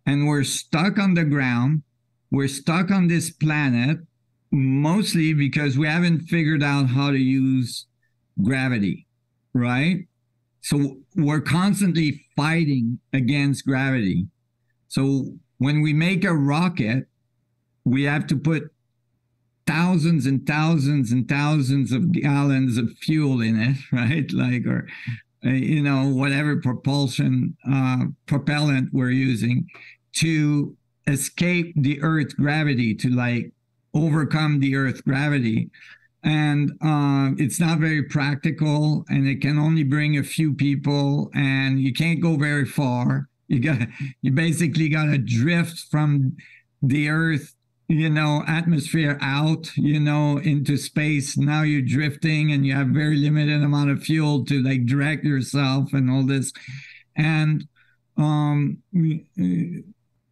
And we're stuck on the ground. We're stuck on this planet mostly because we haven't figured out how to use gravity, right? So we're constantly fighting against gravity. So when we make a rocket, we have to put thousands and thousands and thousands of gallons of fuel in it, right? Like, or, whatever propellant we're using to escape the Earth's gravity, to like overcome the Earth's gravity. And it's not very practical, and it can only bring a few people, and you can't go very far. You basically got to drift from the Earth, atmosphere out, into space. Now you're drifting, and you have very limited amount of fuel to like direct yourself and all this. And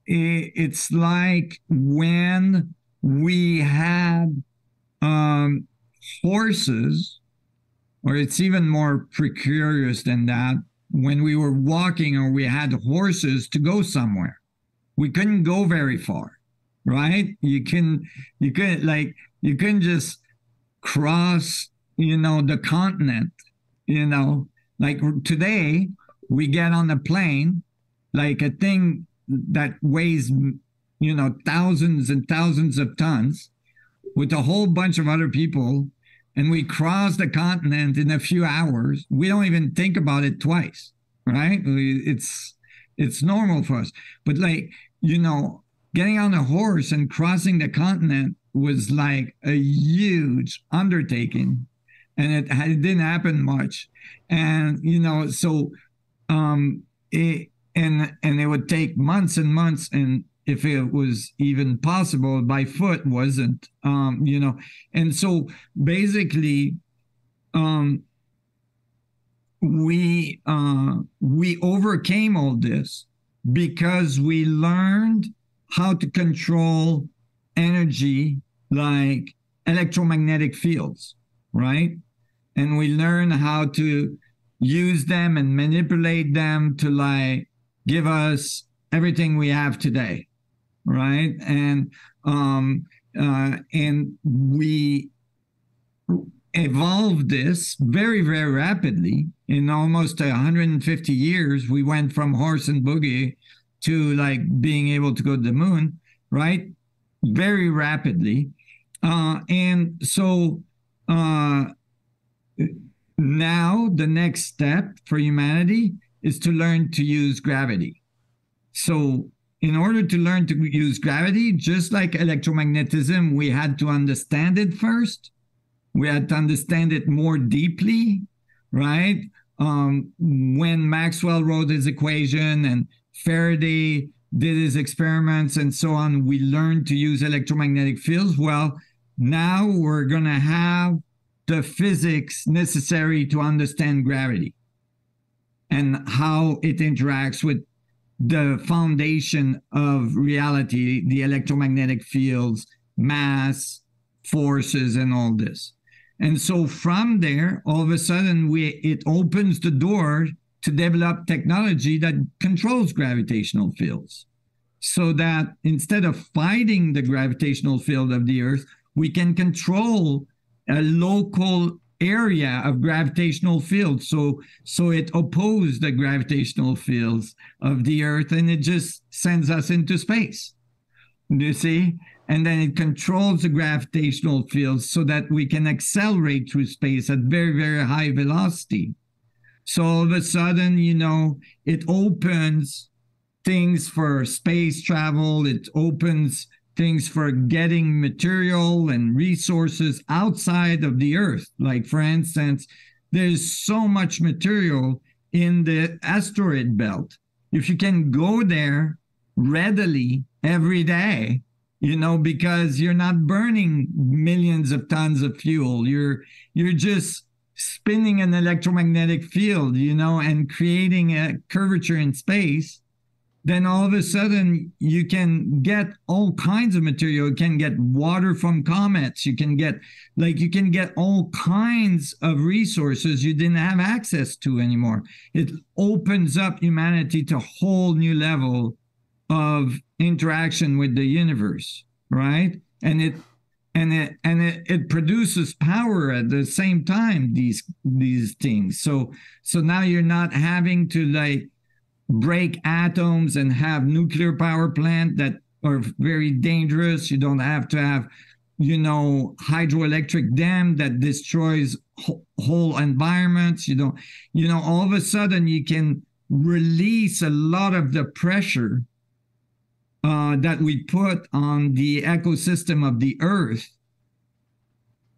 it's like when we had horses, or it's even more precarious than that, when we were walking or we had horses to go somewhere. We couldn't go very far, right? You couldn't just cross, the continent, like today we get on a plane, like a thing that weighs, thousands and thousands of tons, with a whole bunch of other people, and we cross the continent in a few hours. We don't even think about it twice, right? It's normal for us. But getting on a horse and crossing the continent was like a huge undertaking, and it didn't happen much. And it would take months and months, and if it was even possible, by foot wasn't, And so basically, we overcame all this because we learned how to control energy like electromagnetic fields, right? And we learned how to use them and manipulate them to like give us everything we have today, right? And we evolved this very, very rapidly. In almost 150 years, we went from horse and buggy to like being able to go to the moon, right? Very rapidly. And so now the next step for humanity is to learn to use gravity. So in order to learn to use gravity, just like electromagnetism, we had to understand it first. We had to understand it more deeply, right? When Maxwell wrote his equation and Faraday did his experiments and so on, we learned to use electromagnetic fields. Well, now we're going to have the physics necessary to understand gravity and how it interacts with the foundation of reality, the electromagnetic fields, mass, forces, and all this. And so from there, all of a sudden, it opens the door to develop technology that controls gravitational fields, so that instead of fighting the gravitational field of the Earth, we can control a local area of gravitational fields. So it opposes the gravitational fields of the Earth, and it just sends us into space. You see? And then it controls the gravitational fields so that we can accelerate through space at very, very high velocity. So all of a sudden, it opens things for space travel. It opens things for getting material and resources outside of the Earth. Like, for instance, there's so much material in the asteroid belt. If you can go there readily every day, because you're not burning millions of tons of fuel. You're just spinning an electromagnetic field, and creating a curvature in space. Then all of a sudden you can get all kinds of material. You can get water from comets. You can get all kinds of resources you didn't have access to anymore. It opens up humanity to a whole new level of interaction with the universe, right? And it produces power at the same time, these things. So now you're not having to break atoms and have nuclear power plant that are very dangerous. You don't have to have, hydroelectric dam that destroys whole environments. All of a sudden you can release a lot of the pressure that we put on the ecosystem of the Earth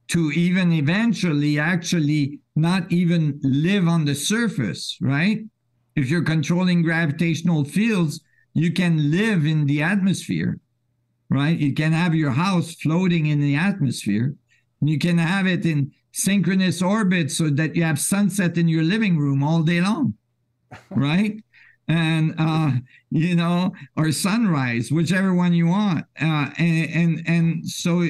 to even eventually actually not even live on the surface, right? If you're controlling gravitational fields, you can live in the atmosphere, right? You can have your house floating in the atmosphere. You can have it in synchronous orbit so that you have sunset in your living room all day long, right? And, or sunrise, whichever one you want. And so,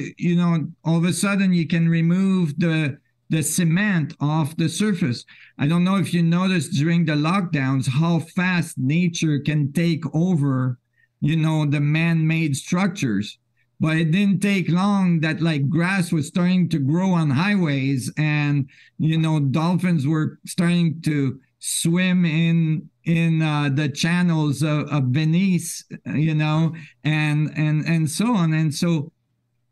all of a sudden you can remove the cement off the surface. I don't know if you noticed during the lockdowns how fast nature can take over, the man-made structures. But it didn't take long that grass was starting to grow on highways, and dolphins were starting to swim in the channels of Venice, and so on. And so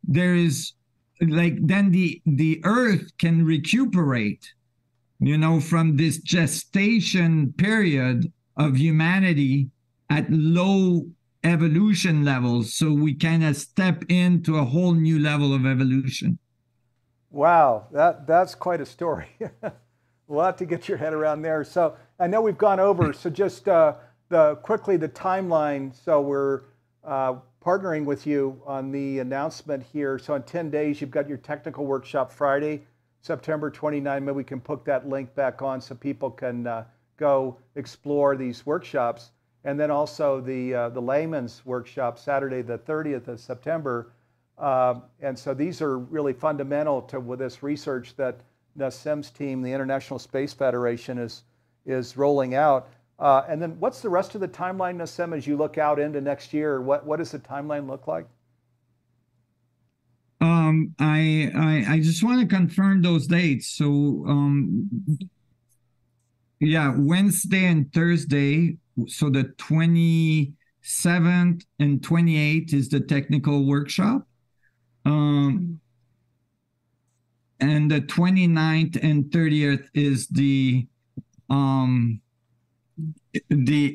there is then the earth can recuperate, from this gestation period of humanity at low evolution levels. So we kind of step into a whole new level of evolution. Wow, that's quite a story. A lot to get your head around there. So I know we've gone over, so just quickly the timeline. So we're partnering with you on the announcement here. So in 10 days, you've got your technical workshop Friday, September 29. Maybe we can put that link back on so people can go explore these workshops. And then also the layman's workshop, Saturday, the 30th of September. And so these are really fundamental to with this research that Nassim's team, the International Space Federation, is rolling out. And then what's the rest of the timeline, Nassim, as you look out into next year? What does the timeline look like? I just want to confirm those dates. So Wednesday and Thursday. So the 27th and 28th is the technical workshop. And the 29th and 30th is the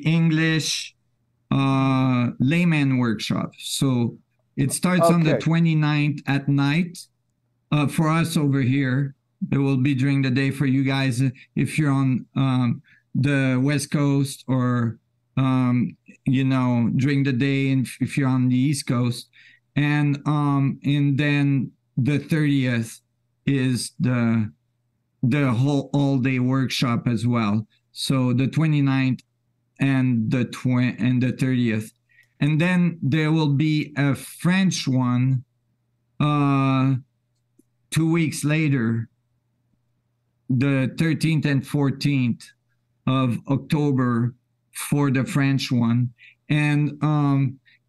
English layman workshop. So it starts on the 29th at night. For us over here, it will be during the day for you guys if you're on the West Coast, or during the day if you're on the East Coast. And then the 30th is the whole all-day workshop as well. So the 29th and the 30th. And then there will be a French one 2 weeks later, the 13th and 14th of October for the French one. And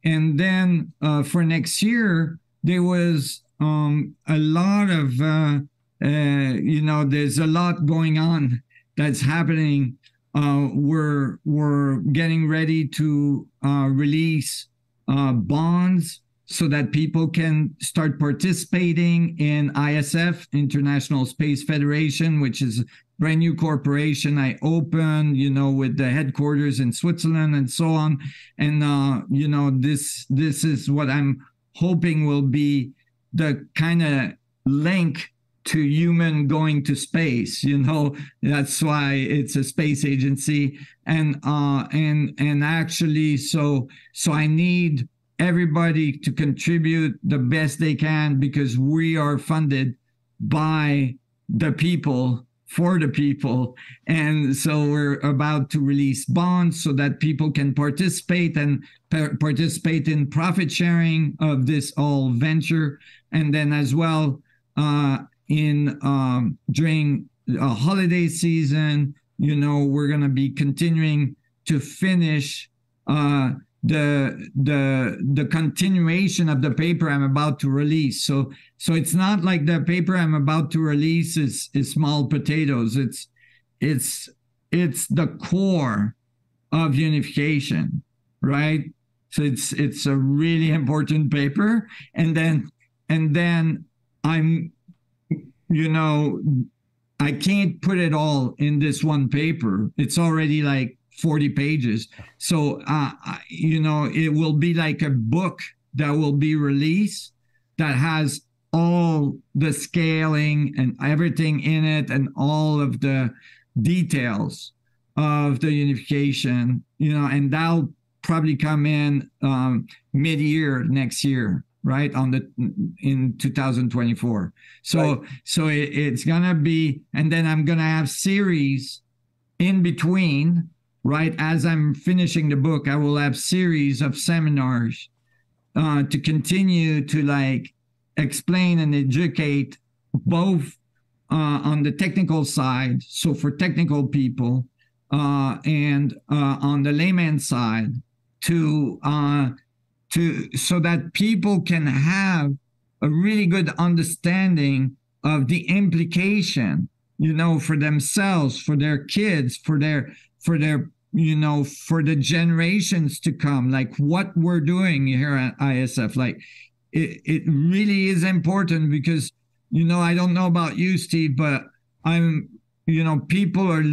then for next year, there was a lot of, there's a lot going on that's happening. We're getting ready to release bonds so that people can start participating in ISF, International Space Federation, which is a brand new corporation I opened, with the headquarters in Switzerland and so on. And, this is what I'm hoping will be the kind of link to human going to space. That's why it's a space agency. And actually, so I need everybody to contribute the best they can, because we are funded by the people, for the people. And so we're about to release bonds so that people can participate in profit sharing of this all venture. And then as well, during a holiday season, we're going to be continuing to finish the continuation of the paper I'm about to release. So it's not like the paper I'm about to release is small potatoes. It's the core of unification, right? So it's a really important paper. And then I'm, I can't put it all in this one paper. It's already like 40 pages. So, it will be like a book that will be released that has all the scaling and everything in it and all of the details of the unification, and that'll probably come in mid-year next year, right? In 2024. So it's gonna be, and then I'm gonna have series in between, right? As I'm finishing the book, I will have series of seminars to continue to explain and educate both on the technical side, so for technical people, and on the layman side, so that people can have a really good understanding of the implication, for themselves, for their kids, for the generations to come, like what we're doing here at ISF. It really is important, because, I don't know about you, Steve, but people are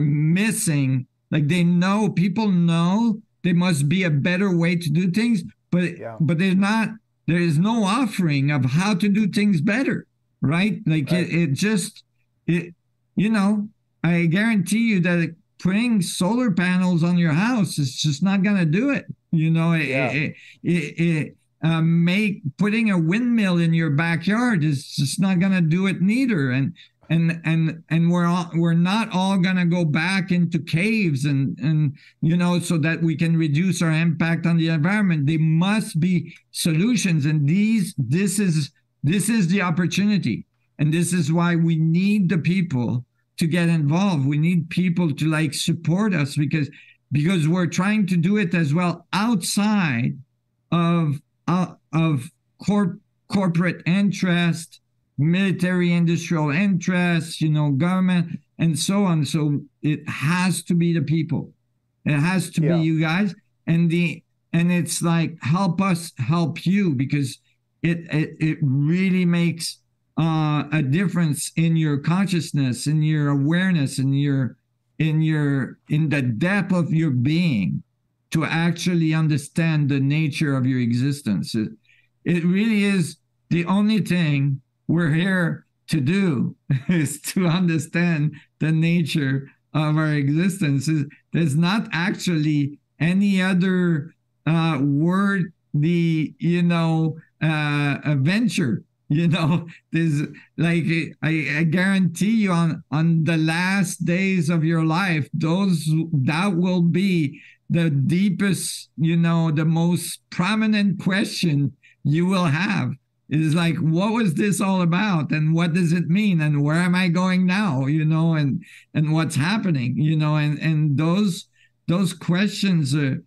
missing, people know there must be a better way to do things, but there is no offering of how to do things better, right? I guarantee you that putting solar panels on your house is just not going to do it. Putting a windmill in your backyard is just not going to do it neither. And we're not all going to go back into caves and so that we can reduce our impact on the environment. There must be solutions, and this is the opportunity, and this is why we need the people to get involved. We need people to support us, because we're trying to do it as well outside of corporate interest, military industrial interests, government, and so on. So it has to be the people. It has to be you guys. And it's help us help you, because it really makes a difference in your consciousness, in your awareness, in the depth of your being, to actually understand the nature of your existence. It really is the only thing we're here to do, is to understand the nature of our existence. There's not actually any other worthy, venture. There's I guarantee you on the last days of your life, that will be the deepest, the most prominent question you will have. Is what was this all about, and what does it mean, and where am I going now, and what's happening, and those questions are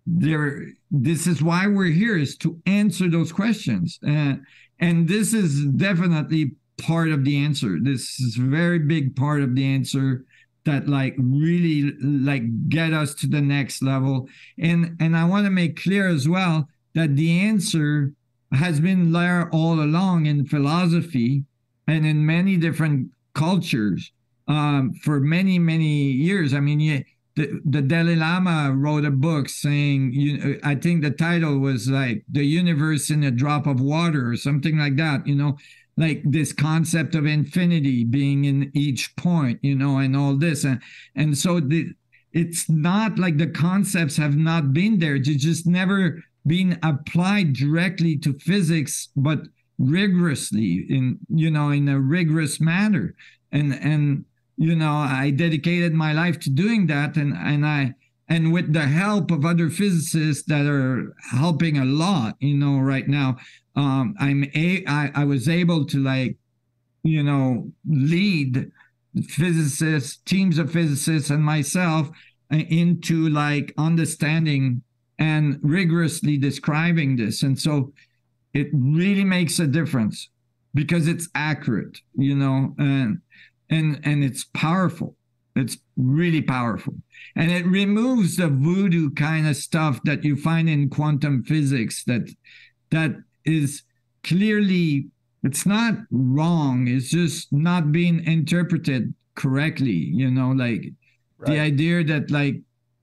there. This is why we're here, is to answer those questions, and this is definitely part of the answer. This is a very big part of the answer that really get us to the next level. And I want to make clear as well that the answer has been there all along in philosophy and in many different cultures for many, many years. I mean, the Dalai Lama wrote a book saying, I think the title was The Universe in a Drop of Water, or something like that, like this concept of infinity being in each point, you know, and all this. And so it's not like the concepts have not been there. It's just never been applied directly to physics, but rigorously in a rigorous manner. And you know, I dedicated my life to doing that. And with the help of other physicists that are helping a lot, you know, right now, I was able to, like, you know, lead physicists, teams of physicists, and myself into like understanding and rigorously describing this. And so it really makes a difference because it's accurate, you know, and it's powerful. It's really powerful. And it removes the voodoo kind of stuff that you find in quantum physics that is clearly, it's not wrong. It's just not being interpreted correctly, you know, like the idea that like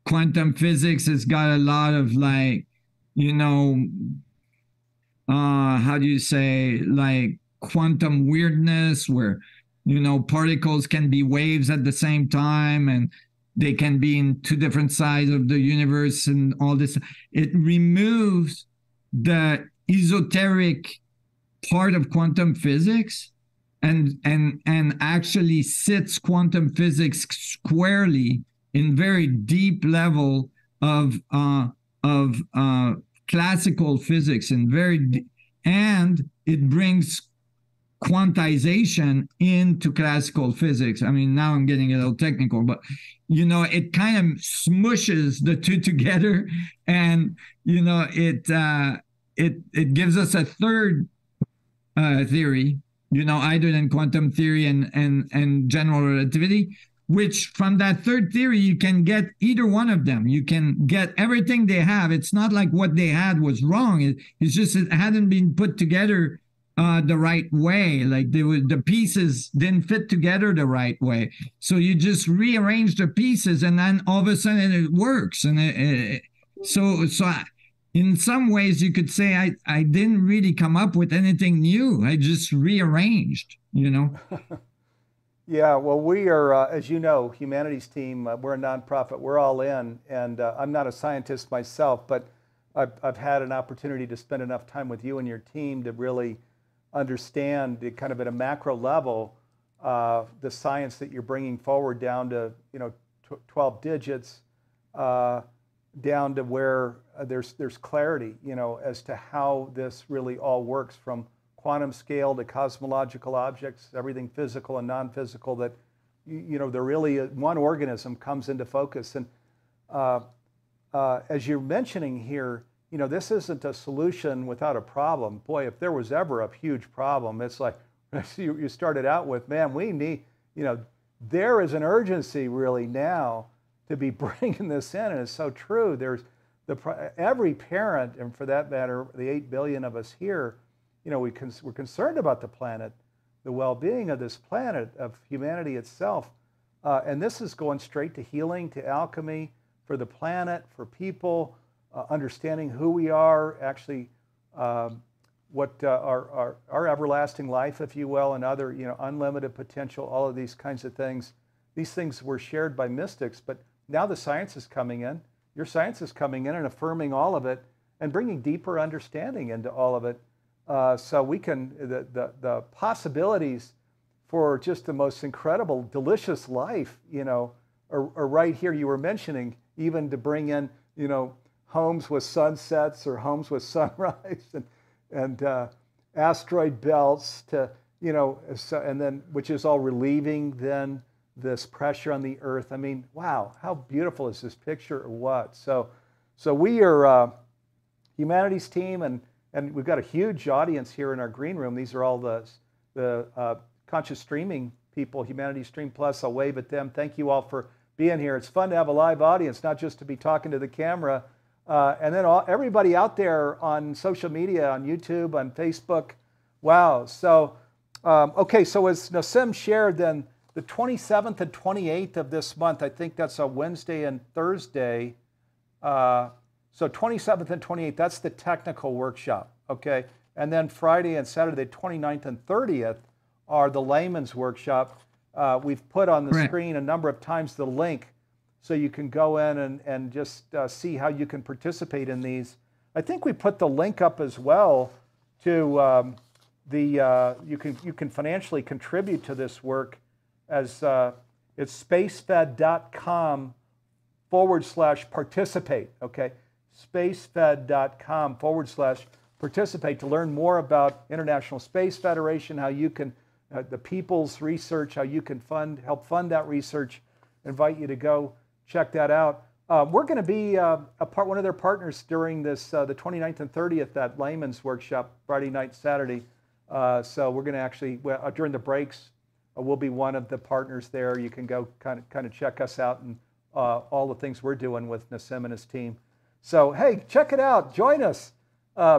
quantum physics has got a lot of like, you know, how do you say, like quantum weirdness where, you know, particles can be waves at the same time and they can be in two different sides of the universe and all this. It removes the esoteric part of quantum physics and actually sits quantum physics squarely in very deep level of classical physics and it brings quantization into classical physics. I mean, now I'm getting a little technical, but you know, it kind of smushes the two together, and you know, it gives us a third theory, you know, either than quantum theory and general relativity, which from that third theory, you can get either one of them. You can get everything they have. It's not like what they had was wrong. It's just it hadn't been put together the right way. Like the pieces didn't fit together the right way. So you just rearrange the pieces and then all of a sudden it works. And so in some ways you could say I didn't really come up with anything new. I just rearranged, you know? Yeah, well, we are, as you know, Humanities Team, we're a nonprofit, we're all in, and I'm not a scientist myself, but I've had an opportunity to spend enough time with you and your team to really understand it kind of at a macro level, the science that you're bringing forward down to, you know, 12 digits, down to where there's clarity, you know, as to how this really all works from quantum scale to cosmological objects, everything physical and non-physical, that, you know, they're really one organism comes into focus. And as you're mentioning here, you know, this isn't a solution without a problem. Boy, if there was ever a huge problem, it's like you started out with, man, we need, you know, there is an urgency really now to be bringing this in, and it's so true. There's every parent, and for that matter, the 8 billion of us here, you know, we're concerned about the planet, the well-being of this planet, of humanity itself. And this is going straight to healing, to alchemy, for the planet, for people, understanding who we are, actually what our everlasting life, if you will, and other, you know, unlimited potential, all of these kinds of things. These things were shared by mystics, but now the science is coming in. Your science is coming in and affirming all of it and bringing deeper understanding into all of it. So we can, the possibilities for just the most incredible, delicious life, you know, are right here. You were mentioning even to bring in, you know, homes with sunsets or homes with sunrise and asteroid belts to, you know, and then, which is all relieving then this pressure on the earth. I mean, wow, how beautiful is this picture or what? So we are Humanities Team, and we've got a huge audience here in our green room. These are all the conscious streaming people, Humanities Stream Plus. I'll wave at them. Thank you all for being here. It's fun to have a live audience, not just to be talking to the camera. And then everybody out there on social media, on YouTube, on Facebook. Wow. So, okay, so as Nassim shared, then the 27th and 28th of this month, I think that's a Wednesday and Thursday. So 27th and 28th, that's the technical workshop, okay? And then Friday and Saturday, 29th and 30th, are the layman's workshop. We've put on the screen a number of times the link so you can go in and just see how you can participate in these. I think we put the link up as well to you can financially contribute to this work as it's spacefed.com/participate, okay? spacefed.com/participate to learn more about International Space Federation, how you can, the people's research, how you can help fund that research. Invite you to go check that out. We're going to be one of their partners during this, the 29th and 30th, that layman's workshop, Friday night, Saturday. So we're going to actually, during the breaks, we'll be one of the partners there. You can go kind of check us out and all the things we're doing with Nassim and his team. So, hey, check it out. Join us.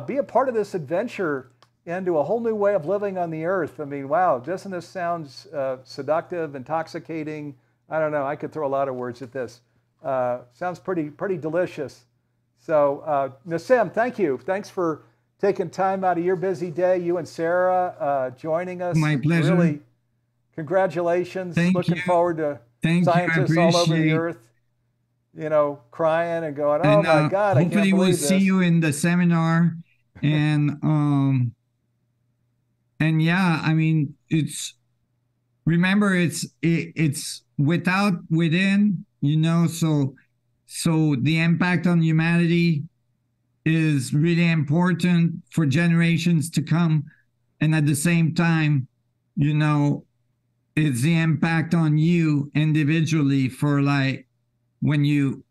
Be a part of this adventure into a whole new way of living on the earth. I mean, wow, doesn't this sound seductive, intoxicating? I don't know. I could throw a lot of words at this. Sounds pretty delicious. So, Nassim, thank you. Thanks for taking time out of your busy day. You and Sarah joining us. My pleasure. Really, congratulations. Looking forward to scientists all over the earth, you know, crying and going, "Oh my God, I can't believe this." Hopefully, we'll see you in the seminar, and yeah, I mean, remember, it's without, within, you know, so the impact on humanity is really important for generations to come. And at the same time, you know, it's the impact on you individually for, like, when you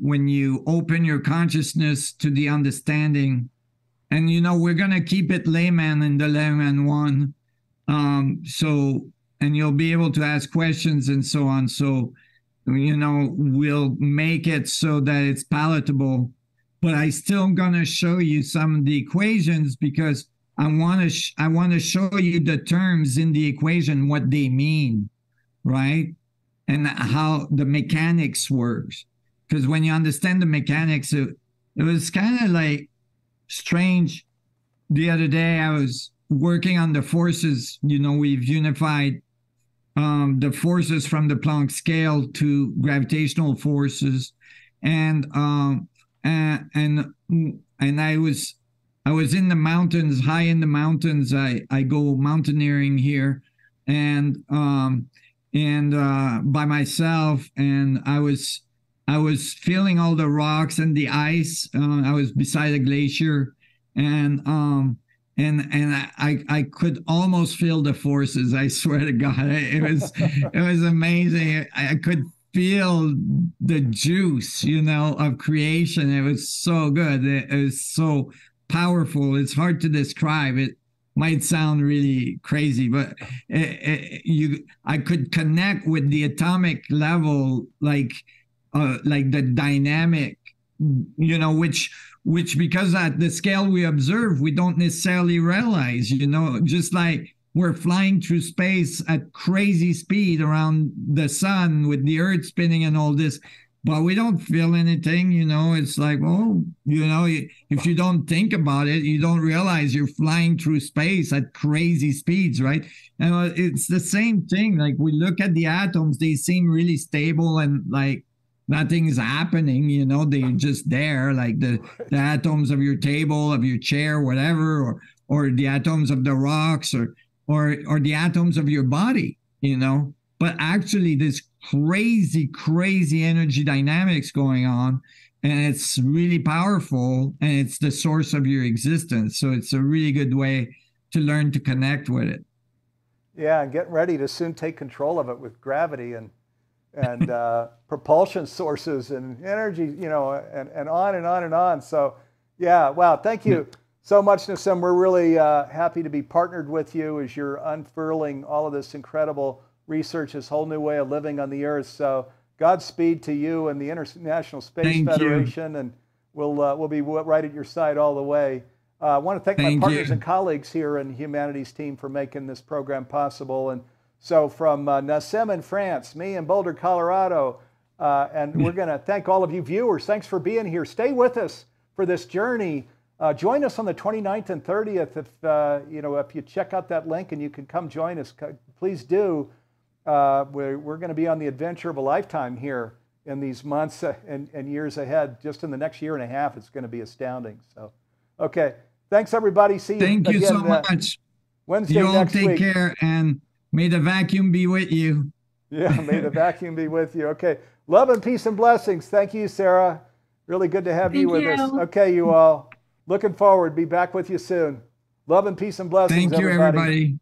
open your consciousness to the understanding. And, you know, we're going to keep it layman in the layman one. And you'll be able to ask questions and so on. So, you know, we'll make it so that it's palatable. But I still gonna show you some of the equations, because I want to show you the terms in the equation, what they mean, right? And how the mechanics works. Because when you understand the mechanics, it was kind of like strange. The other day I was working on the forces. You know, we've unified the forces from the Planck scale to gravitational forces, and I was in the mountains, high in the mountains. I go mountaineering here, and by myself, and I was feeling all the rocks and the ice. I was beside a glacier, and I could almost feel the forces. I swear to God, it was amazing. I could feel the juice, you know, of creation. It was so good. It was so powerful. It's hard to describe. It might sound really crazy, but I could connect with the atomic level, like the dynamic, you know, which because at the scale we observe, we don't necessarily realize, you know, just like we're flying through space at crazy speed around the sun with the earth spinning and all this, but we don't feel anything, you know. It's like, oh, you know, if you don't think about it, you don't realize you're flying through space at crazy speeds, right? And it's the same thing. Like, we look at the atoms, they seem really stable and like nothing is happening, you know, they're just there, like the atoms of your table, of your chair, whatever, or the atoms of the rocks, or the atoms of your body, you know. But actually, this crazy energy dynamics going on, and it's really powerful, and it's the source of your existence. So it's a really good way to learn to connect with it. Yeah, and get ready to soon take control of it with gravity and propulsion sources and energy, you know, and on and on and on. So, yeah, wow, thank you so much, Nassim. We're really happy to be partnered with you as you're unfurling all of this incredible research, this whole new way of living on the earth. So, Godspeed to you and the International Space Federation, and we'll be right at your side all the way. I want to thank my partners and colleagues here in Humanities team for making this program possible. And so from Nassim in France, me in Boulder, Colorado, and we're going to thank all of you viewers. Thanks for being here. Stay with us for this journey Join us on the 29th and 30th. If you check out that link and you can come join us, please do. We're going to be on the adventure of a lifetime here in these months and years ahead. Just in the next year and a half, it's going to be astounding. So, okay. Thanks, everybody. See you again. Thank you so much. Wednesday you all next take week. care, and may the vacuum be with you. Yeah, may the vacuum be with you. Okay. Love and peace and blessings. Thank you, Sarah. Really good to have you with us. Okay, you all. Looking forward. Be back with you soon. Love and peace and blessings, Thank you, everybody.